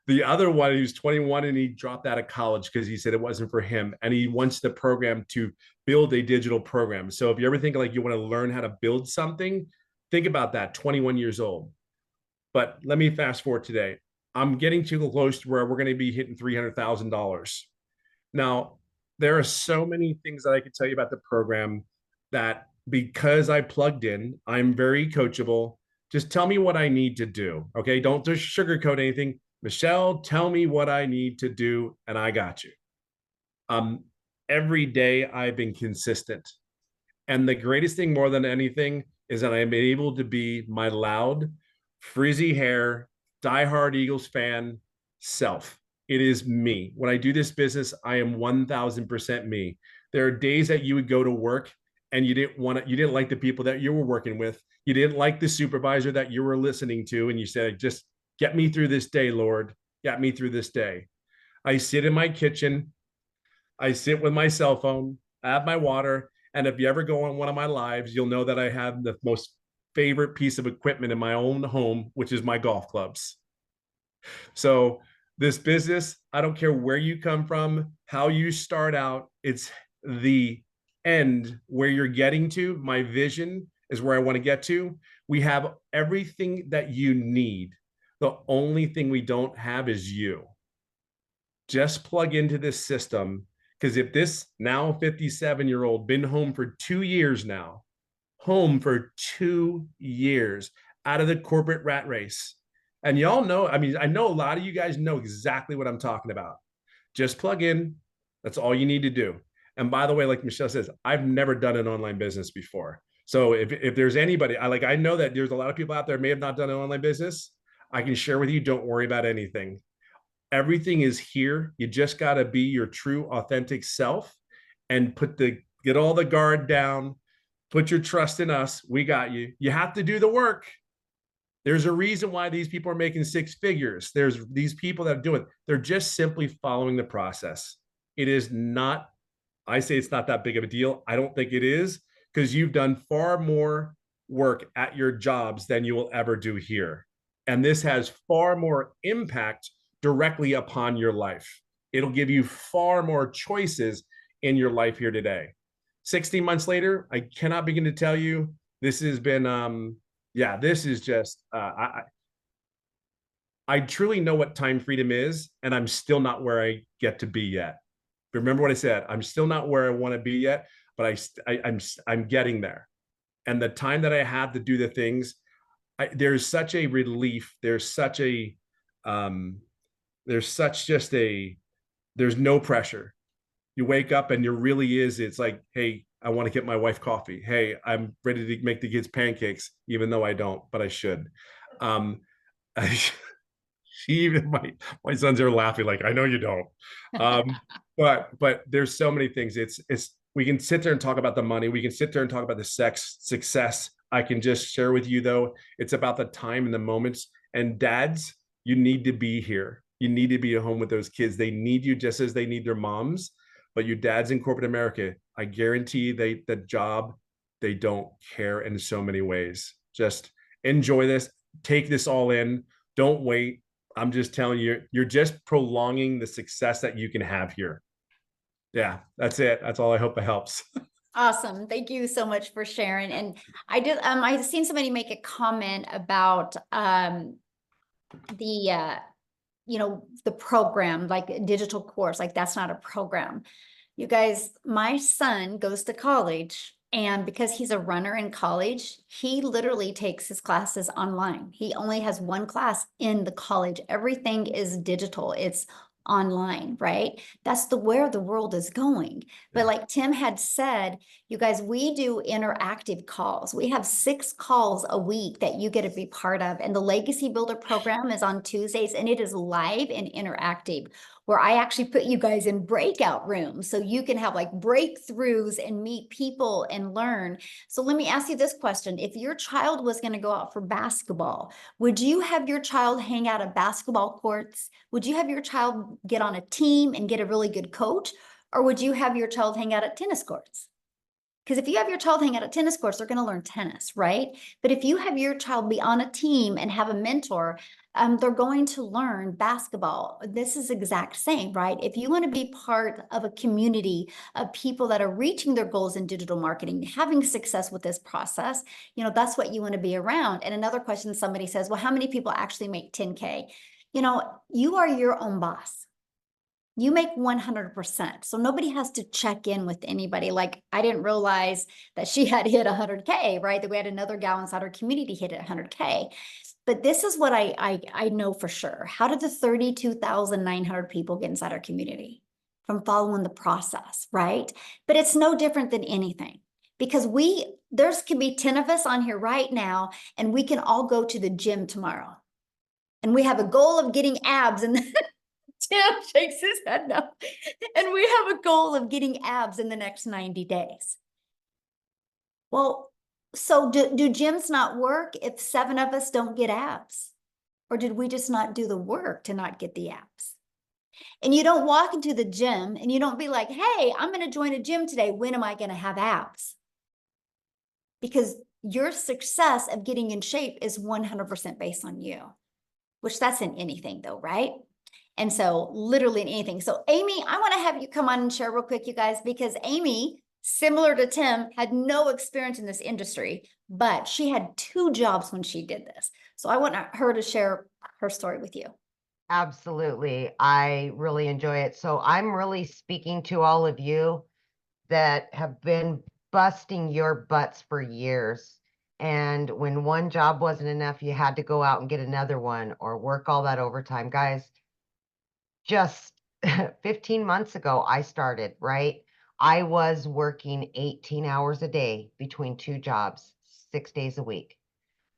The other one, he was 21 and he dropped out of college because he said it wasn't for him. And he wants the program to build a digital program. So if you ever think like you want to learn how to build something, think about that, 21 years old. But let me fast forward today. I'm getting too close to where we're going to be hitting $300,000. Now, there are so many things that I could tell you about the program that because I plugged in, I'm very coachable. Just tell me what I need to do. Okay. Don't just sugarcoat anything. Michelle, tell me what I need to do, and I got you. Every day I've been consistent. And the greatest thing more than anything is that I'm able to be my loud, frizzy hair, diehard Eagles fan self. It is me. When I do this business, I am 1000% me. There are days that you would go to work and you didn't like the people that you were working with. You didn't like the supervisor that you were listening to. And you said, just get me through this day, Lord. Get me through this day. I sit in my kitchen. I sit with my cell phone. I have my water. And if you ever go on one of my lives, you'll know that I have the most favorite piece of equipment in my own home, which is my golf clubs. So this business, I don't care where you come from, how you start out, it's the end where you're getting to. My vision is where I want to get to. We have everything that you need. The only thing we don't have is you. Just plug into this system, because if this now 57-year-old been home for 2 years now, home for 2 years out of the corporate rat race. And y'all know, I mean, I know a lot of you guys know exactly what I'm talking about. Just plug in. That's all you need to do. And by the way, like Michelle says, I've never done an online business before. So if there's anybody, I know that there's a lot of people out there may have not done an online business. I can share with you, don't worry about anything. Everything is here. You just got to be your true, authentic self and get all the guard down. Put your trust in us. We got you. You have to do the work. There's a reason why these people are making 6 figures. There's these people that do it. They're just simply following the process. It is not, I say it's not that big of a deal. I don't think it is, because you've done far more work at your jobs than you will ever do here. And this has far more impact directly upon your life. It'll give you far more choices in your life here today. 60 months later, I cannot begin to tell you, this has been, this is just, I truly know what time freedom is, and I'm still not where I get to be yet. Remember what I said, I'm still not where I want to be yet, but I'm getting there. And the time that I have to do the things, there's such a relief. There's no pressure. You wake up and it's like, hey, I want to get my wife coffee. Hey, I'm ready to make the kids pancakes, even though I don't, but I should. Even my sons are laughing like, I know you don't. But there's so many things. We can sit there and talk about the money. We can sit there and talk about the success. I can just share with you, though, it's about the time and the moments. And dads, you need to be here. You need to be at home with those kids. They need you just as they need their moms. But you dads in corporate America, I guarantee they don't care in so many ways. Just enjoy this. Take this all in. Don't wait. I'm just telling you, you're just prolonging the success that you can have here. Yeah, that's it. That's all. I hope it helps. Awesome. Thank you so much for sharing. And I've seen somebody make a comment about the program, like a digital course, like that's not a program. You guys, my son goes to college, and because he's a runner in college, he literally takes his classes online. He only has one class in the college. Everything is digital. It's online, right? That's where the world is going. But like Tim had said, you guys, we do interactive calls. We have 6 calls a week that you get to be part of. And the Legacy Builder program is on Tuesdays, and it is live and interactive, where I actually put you guys in breakout rooms so you can have like breakthroughs and meet people and learn. So let me ask you this question. If your child was going to go out for basketball, would you have your child hang out at basketball courts? Would you have your child get on a team and get a really good coach? Or would you have your child hang out at tennis courts? Because if you have your child hang out at tennis courts, they're going to learn tennis, right? But if you have your child be on a team and have a mentor, they're going to learn basketball. This is exact same, right? If you want to be part of a community of people that are reaching their goals in digital marketing, having success with this process, you know, that's what you want to be around. And another question, somebody says, well, how many people actually make 10K? You know, you are your own boss. You make 100%. So nobody has to check in with anybody. Like, I didn't realize that she had hit 100K, right? That we had another gal inside our community hit at 100K. But this is what I know for sure. How did the 32,900 people get inside our community? From following the process, right? But it's no different than anything, because there's could be 10 of us on here right now, and we can all go to the gym tomorrow. And we have a goal of getting abs, and Tim shakes his head no. And we have a goal of getting abs in the next 90 days. Well, so do gyms not work if 7 of us don't get abs? Or did we just not do the work to not get the abs? And you don't walk into the gym and you don't be like, hey, I'm going to join a gym today. When am I going to have abs? Because your success of getting in shape is 100% based on you, which that's in anything though, right? And so literally in anything. So Amy, I want to have you come on and share real quick, you guys, because Amy, similar to Tim, had no experience in this industry, but she had 2 jobs when she did this. So I want her to share her story with you. Absolutely. I really enjoy it. So I'm really speaking to all of you that have been busting your butts for years. And when one job wasn't enough, you had to go out and get another one or work all that overtime. Guys, just 15 months ago, I started, right? I was working 18 hours a day between 2 jobs, 6 days a week.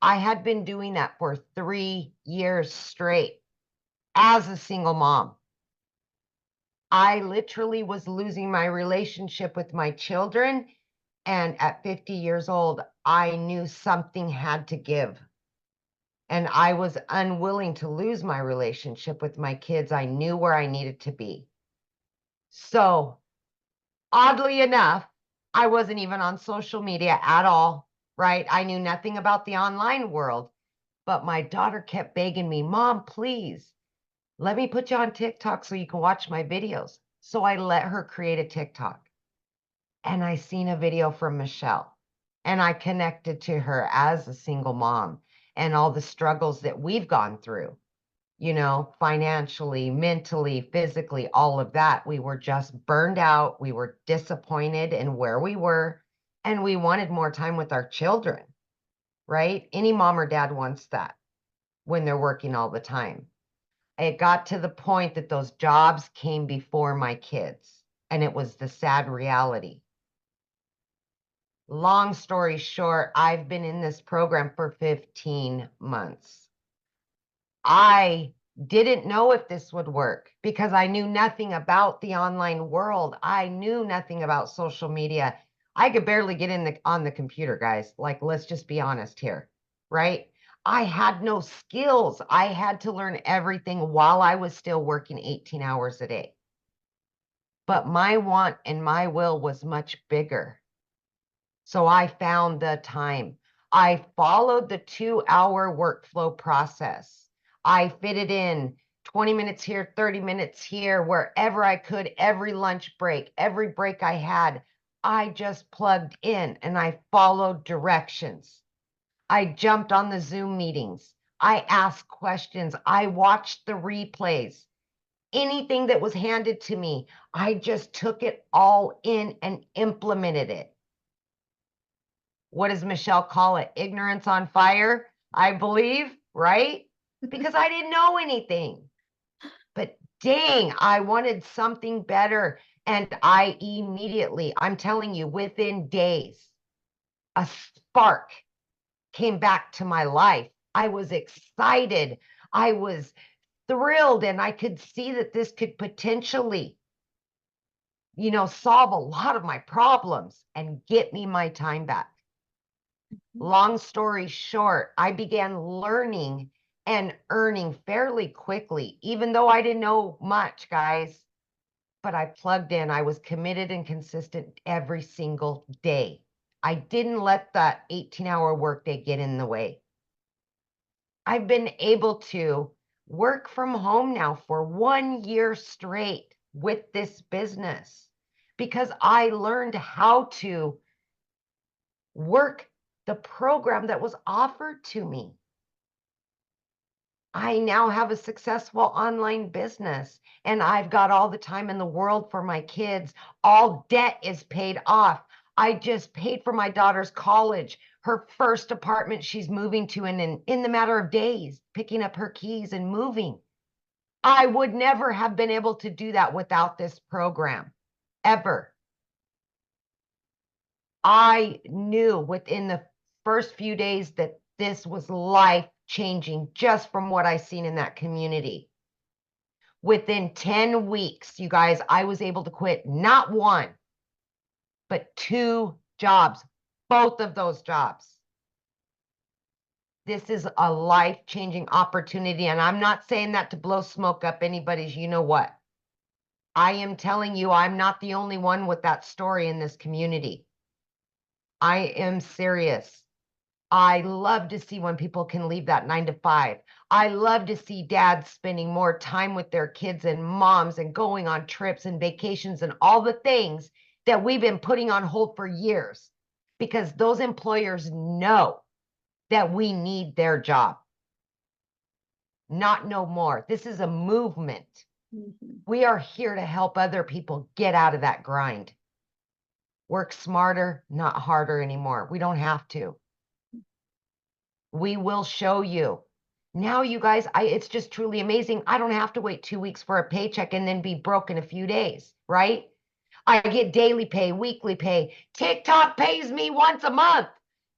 I had been doing that for 3 years straight as a single mom. I literally was losing my relationship with my children. And at 50 years old, I knew something had to give. And I was unwilling to lose my relationship with my kids. I knew where I needed to be. So oddly enough, I wasn't even on social media at all, right? I knew nothing about the online world, but my daughter kept begging me, Mom, please, let me put you on TikTok so you can watch my videos. So I let her create a TikTok. And I seen a video from Michelle, and I connected to her as a single mom and all the struggles that we've gone through, you know, financially, mentally, physically, all of that. We were just burned out. We were disappointed in where we were, and we wanted more time with our children, right? Any mom or dad wants that when they're working all the time. It got to the point that those jobs came before my kids, and it was the sad reality. Long story short, I've been in this program for 15 months. I didn't know if this would work because I knew nothing about the online world. I knew nothing about social media. I could barely get on the computer, guys. Like, let's just be honest here, right? I had no skills. I had to learn everything while I was still working 18 hours a day. But my want and my will was much bigger. So I found the time. I followed the 2-hour workflow process. I fitted in 20 minutes here, 30 minutes here, wherever I could, every lunch break, every break I had. I just plugged in and I followed directions. I jumped on the Zoom meetings. I asked questions. I watched the replays. Anything that was handed to me, I just took it all in and implemented it. What does Michelle call it? Ignorance on fire, I believe, right? Because I didn't know anything. But dang, I wanted something better. And I immediately, I'm telling you, within days, a spark came back to my life. I was excited. I was thrilled. And I could see that this could potentially, you know, solve a lot of my problems and get me my time back. Long story short, I began learning and earning fairly quickly, even though I didn't know much, guys. but I plugged in. I was committed and consistent every single day. I didn't let that 18-hour workday get in the way. I've been able to work from home now for 1 year straight with this business because I learned how to work the program that was offered to me. I now have a successful online business and I've got all the time in the world for my kids. All debt is paid off. I just paid for my daughter's college, her first apartment she's moving to in the matter of days, picking up her keys and moving. I would never have been able to do that without this program, ever. I knew within the first few days that this was life-changing just from what I seen in that community. Within 10 weeks, you guys, I was able to quit not one, but 2 jobs, both of those jobs. This is a life-changing opportunity, and I'm not saying that to blow smoke up anybody's you know what. I am telling you, I'm not the only one with that story in this community. I am serious. I love to see when people can leave that 9 to 5. I love to see dads spending more time with their kids and moms and going on trips and vacations and all the things that we've been putting on hold for years because those employers know that we need their job. Not no more. This is a movement. We are here to help other people get out of that grind. Work smarter, not harder anymore. We don't have to. We will show you. Now, you guys, it's just truly amazing. I don't have to wait 2 weeks for a paycheck and then be broke in a few days, right? I get daily pay, weekly pay. TikTok pays me once a month.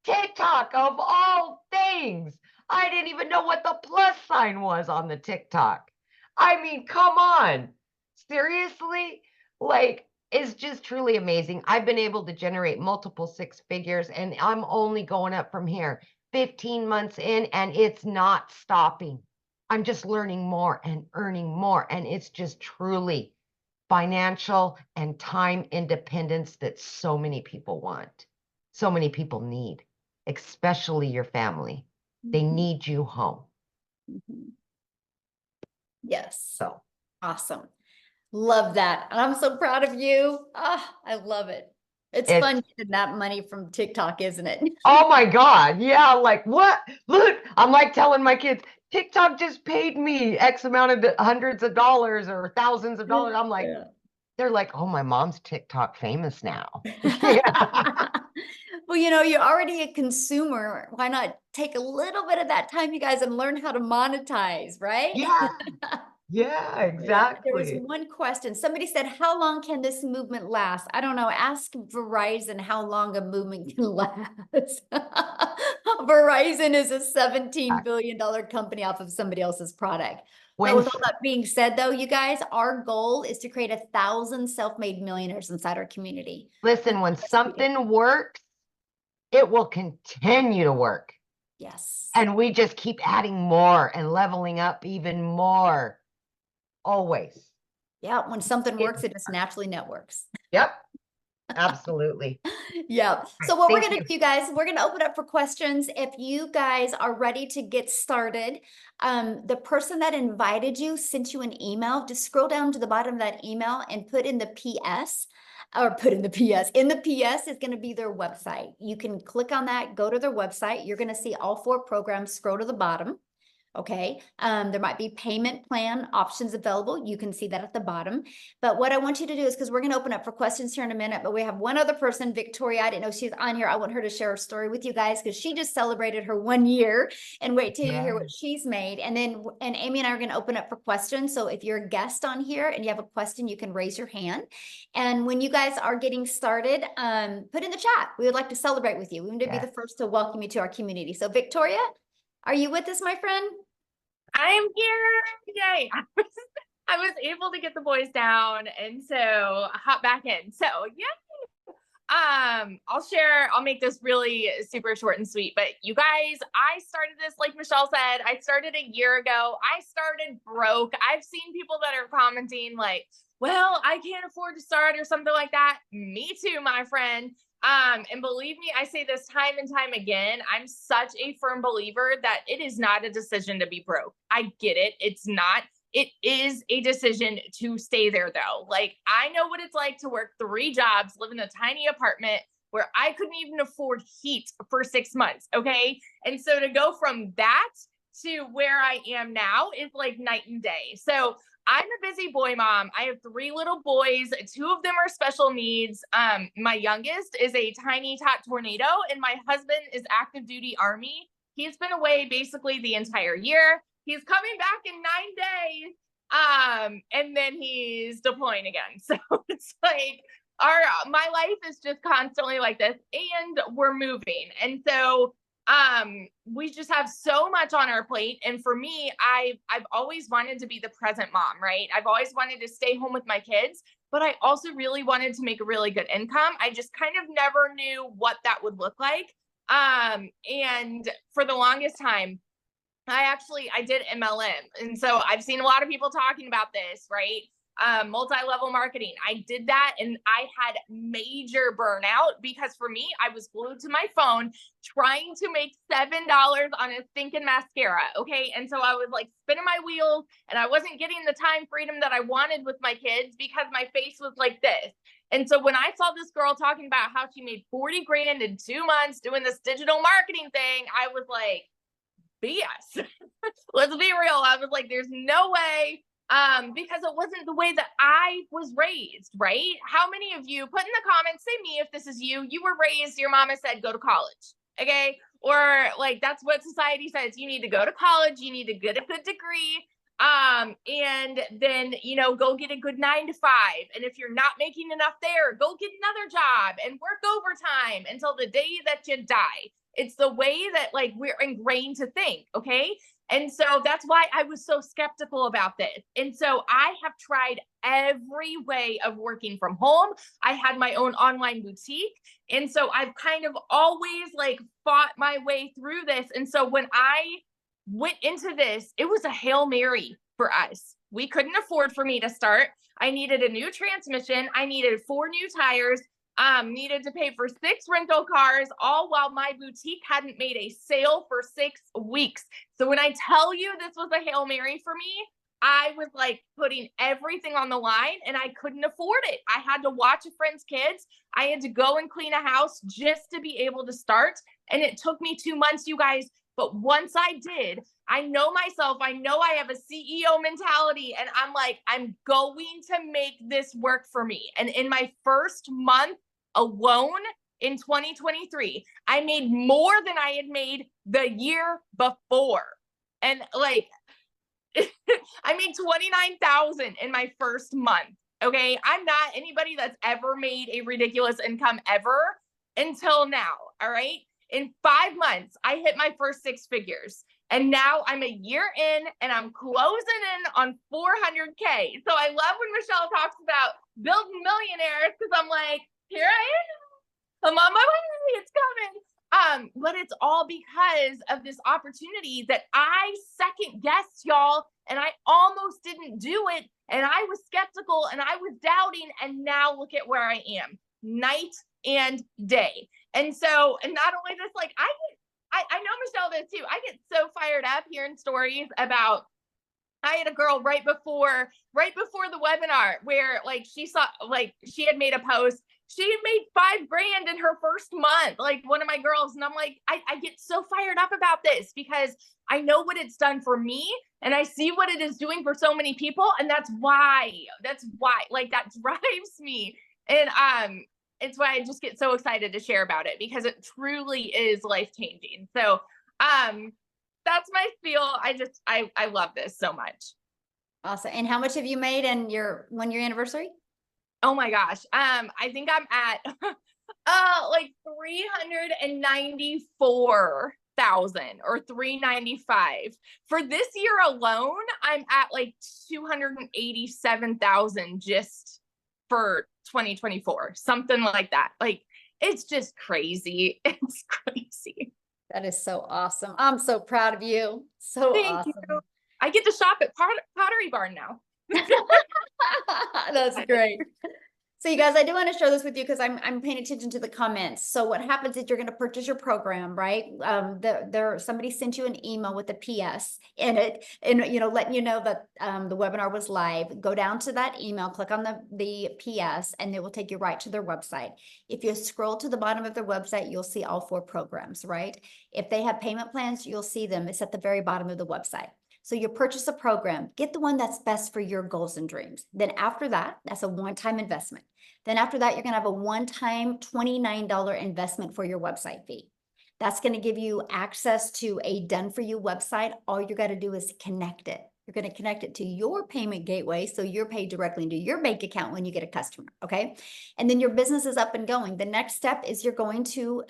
TikTok, of all things. I didn't even know what the plus sign was on the TikTok. I mean, come on. Seriously? Like, it's just truly amazing. I've been able to generate multiple 6 figures, and I'm only going up from here. 15 months in, and it's not stopping. I'm just learning more and earning more, and it's just truly financial and time independence that so many people want, so many people need, especially your family. They need you home. Yes. So Awesome. Love that. And I'm so proud of you. Ah, I love it. It's fun getting that money from TikTok, isn't it? Oh my God. Yeah. Like what? Look, I'm like telling my kids, TikTok just paid me X amount of hundreds of dollars or thousands of dollars. I'm like, they're like, oh, my mom's TikTok famous now. Well, you're already a consumer. Why not take a little bit of that time, you guys, and learn how to monetize, right? Yeah. Yeah, There was exactly. one question. Somebody said, how long can this movement last? I don't know. Ask Verizon how long a movement can last. Verizon is a $17 billion company off of somebody else's product. But with all that being said, though, you guys, our goal is to create 1,000 self-made millionaires inside our community. Listen, when something works, it will continue to work. Yes. And we just keep adding more and leveling up even more. Always. Yeah, when something works, it just naturally networks. Yep. Absolutely. Yeah. So what we're Thank going to do, guys, we're going to open up for questions. If you guys are ready to get started, the person that invited you sent you an email. Just scroll down to the bottom of that email and put in the PS. Or put in the PS. In the PS is going to be their website. You can click on that, go to their website. You're going to see all 4 programs. Scroll to the bottom. Okay. There might be payment plan options available. You can see that at the bottom. But what I want you to do is, because we're going to open up for questions here in a minute, but we have one other person, Victoria. I didn't know she's on here. I want her to share her story with you guys because she just celebrated her 1 year, and wait till you hear what she's made. And then, and Amy and I are going to open up for questions. So if you're a guest on here and you have a question, you can raise your hand. And when you guys are getting started, put in the chat. We would like to celebrate with you. We want to be the first to welcome you to our community. So Victoria, are you with us, my friend? I am here. Yay. I was able to get the boys down and so hop back in. So yeah. I'll make this really super short and sweet, but you guys, I started this, like Michelle said, I started a year ago. I started broke. I've seen people that are commenting like, well, I can't afford to start or something like that. Me too, my friend. And believe me, I say this time and time again, I'm such a firm believer that it is not a decision to be broke. I get it. It's not. It is a decision to stay there though. Like I know what it's like to work 3 jobs, live in a tiny apartment where I couldn't even afford heat for 6 months. Okay. And so to go from that to where I am now is like night and day. So I'm a busy boy mom. I have 3 little boys. 2 of them are special needs. My youngest is a tiny tot tornado and my husband is active duty Army. He's been away basically the entire year. He's coming back in 9 days. And then he's deploying again. So it's like my life is just constantly like this and we're moving. And so we just have so much on our plate. And for me, I've always wanted to be the present mom, right? I've always wanted to stay home with my kids, but I also really wanted to make a really good income. I just kind of never knew what that would look like. And for the longest time, I did MLM. And so I've seen a lot of people talking about this, right? Multi-level marketing. I did that and I had major burnout because for me, I was glued to my phone trying to make $7 on a stinking mascara. Okay. And so I was like spinning my wheels and I wasn't getting the time freedom that I wanted with my kids because my face was like this. And so when I saw this girl talking about how she made 40 grand in 2 months doing this digital marketing thing, I was like, BS. Let's be real. I was like, there's no way. Because it wasn't the way that I was raised, right? How many of you put in the comments, say me, if this is you were raised, your mama said, go to college. Okay. Or like, that's what society says. You need to go to college. You need to get a good degree. And then, go get a good 9 to 5. And if you're not making enough there, go get another job and work overtime until the day that you die. It's the way that like we're ingrained to think. Okay. And so that's why I was so skeptical about this. And so I have tried every way of working from home. I had my own online boutique. And so I've kind of always like fought my way through this. And so when I went into this, it was a Hail Mary for us. We couldn't afford for me to start. I needed a new transmission. I needed 4 new tires. Needed to pay for 6 rental cars, all while my boutique hadn't made a sale for 6 weeks. So when I tell you this was a Hail Mary for me, I was like putting everything on the line and I couldn't afford it. I had to watch a friend's kids. I had to go and clean a house just to be able to start. And it took me 2 months, you guys. But once I did, I know myself, I know I have a CEO mentality and I'm like, I'm going to make this work for me. And in my first month alone in 2023, I made more than I had made the year before. And like, I made $29,000 in my first month. Okay. I'm not anybody that's ever made a ridiculous income ever until now. All right. In 5 months, I hit my first 6 figures. And now I'm a year in and I'm closing in on 400K. So I love when Michelle talks about building millionaires because I'm like, here I am. I'm on my way. It's coming. But it's all because of this opportunity that I second guessed, y'all. And I almost didn't do it. And I was skeptical and I was doubting. And now look at where I am, night and day. And so, and not only this, like I know Michelle does too. I get so fired up hearing stories about, I had a girl right before the webinar where like she saw, like she had made a post. She had made $5 grand in her first month, like one of my girls. And I'm like, I get so fired up about this because I know what it's done for me and I see what it is doing for so many people. And that's why, like that drives me. And, it's why I just get so excited to share about it because it truly is life-changing. So, that's my spiel. I love this so much. Awesome. And how much have you made in your 1-year anniversary? Oh my gosh. I think I'm at, like 394,000 or 395 for this year alone. I'm at like 287,000 just for 2024, something like that. Like It's just crazy. It's crazy. That is so awesome. I'm so proud of you. So Thank awesome. you. I get to shop at Pottery Barn now. That's great. So you guys, I do want to share this with you because I'm paying attention to the comments. So what happens is you're going to purchase your program, right? Somebody sent you an email with a PS in it, and letting you know that the webinar was live. Go down to that email, click on the PS, and it will take you right to their website. If you scroll to the bottom of their website, you'll see all 4 programs, right? If they have payment plans, you'll see them. It's at the very bottom of the website. So you purchase a program, get the one that's best for your goals and dreams. Then after that, that's a one-time investment. Then after that, you're gonna have a one-time $29 investment for your website fee. That's gonna give you access to a done-for-you website. All you gotta do is connect it. You're gonna connect it to your payment gateway, so you're paid directly into your bank account when you get a customer, okay? And then your business is up and going. The next step is you're going to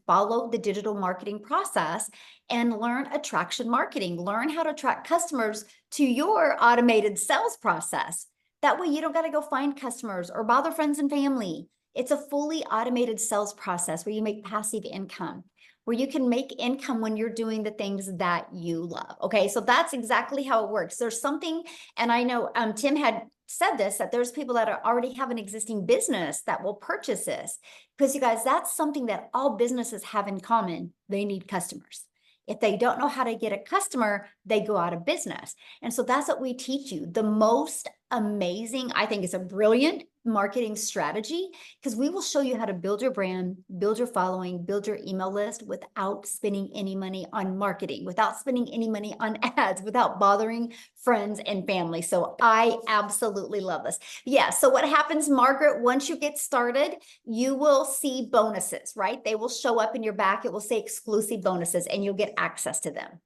follow the digital marketing process and learn attraction marketing. Learn how to attract customers to your automated sales process. That way you don't got to go find customers or bother friends and family. It's a fully automated sales process where you make passive income, where you can make income when you're doing the things that you love. Okay, so that's exactly how it works. There's something, and I know Tim had said this, that there's people that already have an existing business that will purchase this. Because you guys, that's something that all businesses have in common. They need customers. If they don't know how to get a customer, they go out of business. And so that's what we teach you. The most amazing, I think, is a brilliant marketing strategy, because we will show you how to build your brand, build your following, build your email list without spending any money on marketing, without spending any money on ads, without bothering friends and family. So I absolutely love this. Yeah. So what happens, Margaret, once you get started, you will see bonuses, right? They will show up in your back. It will say exclusive bonuses and you'll get access to them.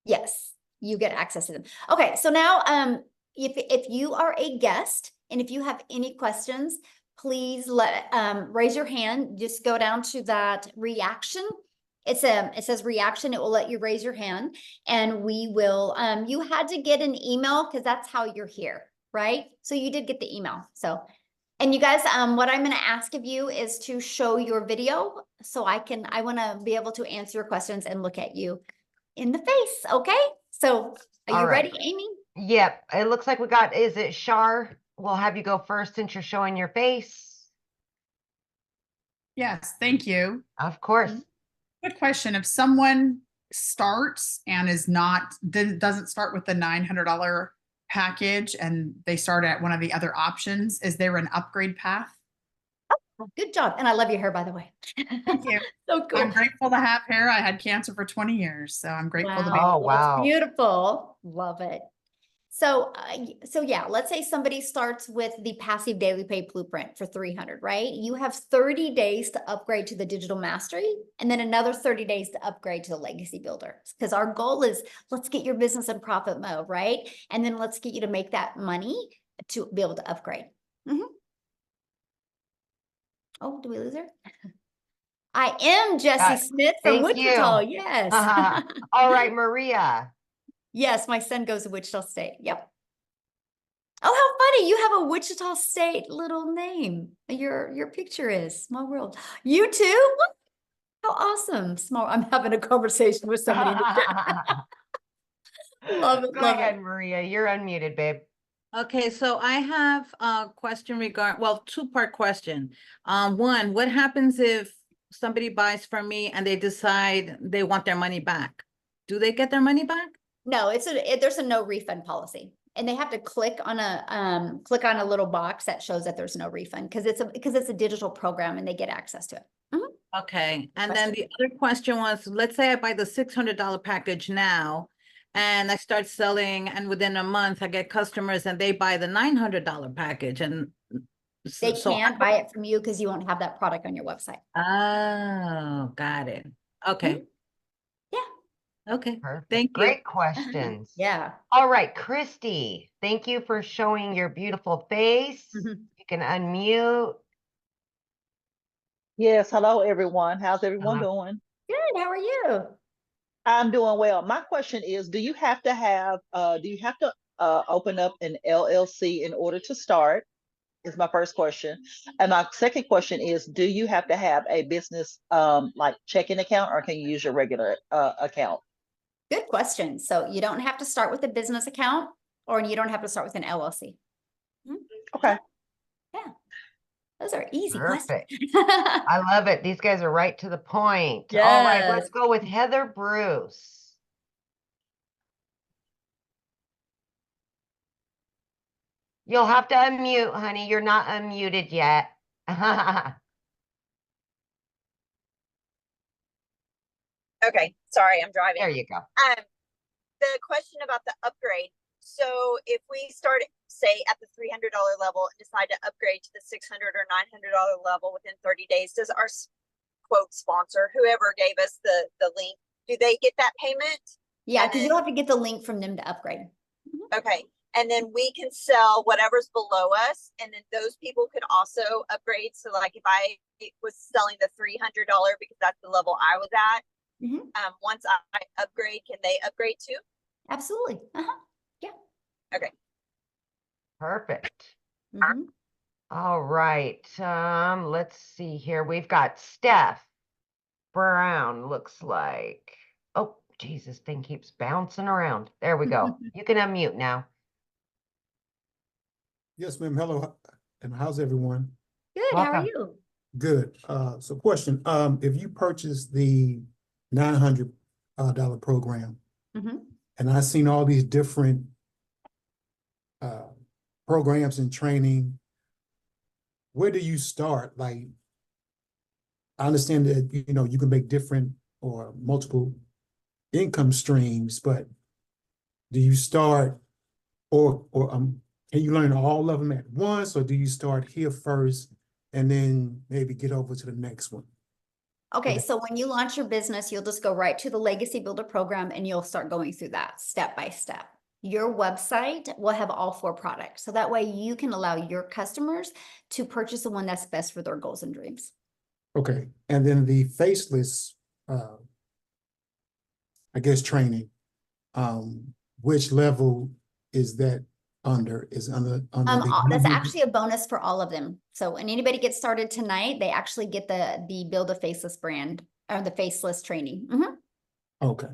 Yes, you get access to them. Okay. So now, if you are a guest and if you have any questions, please raise your hand. Just go down to that reaction. It says reaction. It will let you raise your hand, and we will. You had to get an email because that's how you're here, right? So you did get the email. So, and you guys, what I'm going to ask of you is to show your video so I want to be able to answer your questions and look at you in the face. Okay. So are you ready, Amy? Yep. It looks like is it Shar? We'll have you go first since you're showing your face. Yes, thank you. Of course. Good question. If someone starts and doesn't start with the $900 package and they start at one of the other options, is there an upgrade path? Oh, good job. And I love your hair, by the way. Thank you. So cool. I'm grateful to have hair. I had cancer for 20 years, so I'm grateful to be. Oh, Well, that's wow. beautiful. Love it. So, yeah, let's say somebody starts with the passive daily pay blueprint for 300, right? You have 30 days to upgrade to the digital mastery, and then another 30 days to upgrade to the legacy builder. Because our goal is, let's get your business in profit mode, right? And then let's get you to make that money to be able to upgrade. Oh, do we lose her? I am Jessie Smith from Wichita. Yes. All right, Maria. Yes, my son goes to Wichita State. Yep. Oh, how funny. You have a Wichita State little name. Your picture is Small World. You too? How awesome. Small. I'm having a conversation with somebody. Love it. Go ahead, Maria. You're unmuted, babe. Okay, so I have a question two-part question. One, what happens if somebody buys from me and they decide they want their money back? Do they get their money back? No, there's a no refund policy, and they have to click on a little box that shows that there's no refund because it's a digital program and they get access to it. Okay, and then the other question was, let's say I buy the $600 package now and I start selling, and within a month I get customers and they buy the $900 package, and they can't buy it from you because you won't have that product on your website. Oh, got it. Okay. Okay. Perfect. Thank you. Great questions. Yeah. All right, Christy, thank you for showing your beautiful face. You can unmute. Yes, hello everyone. How's everyone doing? Good. How are you? I'm doing well. My question is, do you have to open up an LLC in order to start? is my first question. And my second question is, do you have to have a business like checking account, or can you use your regular account? Good question. So you don't have to start with a business account, or you don't have to start with an LLC. Okay. Yeah. Those are easy questions. Perfect. I love it. These guys are right to the point. All right, let's Yes. go with Heather Bruce. You'll have to unmute, honey. You're not unmuted yet. Okay, sorry, I'm driving. There you go. The question about the upgrade. So if we start, say, at the $300 level and decide to upgrade to the $600 or $900 level within 30 days, does our quote sponsor, whoever gave us the link, do they get that payment? Yeah, And because then- you'll have to get the link from them to upgrade. Okay, and then we can sell whatever's below us, and then those people could also upgrade. So like if I was selling the $300 because that's the level I was at, Mhm. once I upgrade, can they upgrade too? Absolutely. Perfect. Mhm. All right. Let's see here. We've got Steph Brown, looks like. Oh, Jesus, thing keeps bouncing around. There we go. You can unmute now. Yes, ma'am. Hello, and how's everyone? Good. How are Welcome. you? Good. So question, if you purchase the $900 dollar program, Mhm. and I've seen all these different programs and training, where do you start? Like, I understand that, you know, you can make different or multiple income streams, but do you start or can you learn all of them at once, or do you start here first and then maybe get over to the next one? Okay, Okay. so when you launch your business, you'll just go right to the Legacy Builder program and you'll start going through that step by step. Your website will have all 4 products. So that way you can allow your customers to purchase the one that's best for their goals and dreams. Okay, and then the faceless, I guess, training, which level is that under? Is under That's actually a bonus for all of them. So when anybody gets started tonight, they actually get the Build a Faceless brand or the faceless training. Mhm. Okay.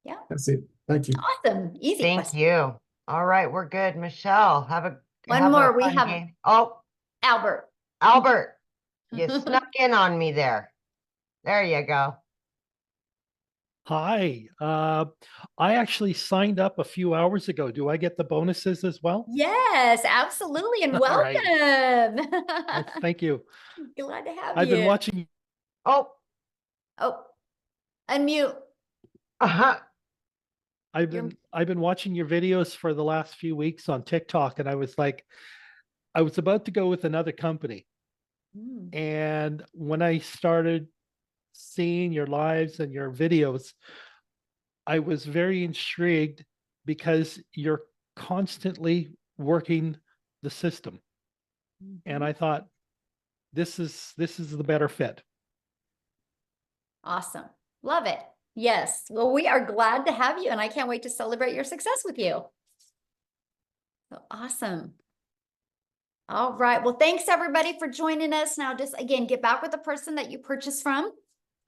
Yeah. That's it. Thank you. Awesome. Easy Thank question. you. All right, we're good. Michelle, have One a more. We fun have game. Oh, Albert. Albert, you snuck in on me there. There you go. Hi, I actually signed up a few hours ago. Do I get the bonuses as well? Yes, absolutely. And All right. welcome. Oh, thank you. Glad to have I've you. been watching. Oh, Oh, unmute. uh-huh. I've You're- been watching your videos for the last few weeks on TikTok, and I was like, I was about to go with another company, Mm. and when I started seeing your lives and your videos, I was very intrigued because you're constantly working the system, and I thought this is the better fit. Awesome. Love it. Yes. Well, we are glad to have you, and I can't wait to celebrate your success with you. So awesome. All right. Well, thanks everybody for joining us. Now, just again, get back with the person that you purchased from.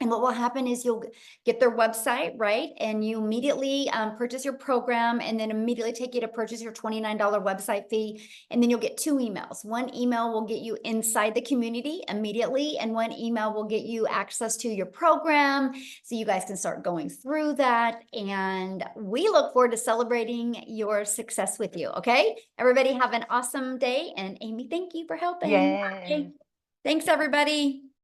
And what will happen is you'll get their website, right? And you immediately purchase your program, and then immediately take you to purchase your $29 website fee. And then you'll get 2 emails. One email will get you inside the community immediately, and one email will get you access to your program so you guys can start going through that. And we look forward to celebrating your success with you. Okay, everybody have an awesome day. And Amy, thank you for helping. Yay. Okay. Thanks, everybody.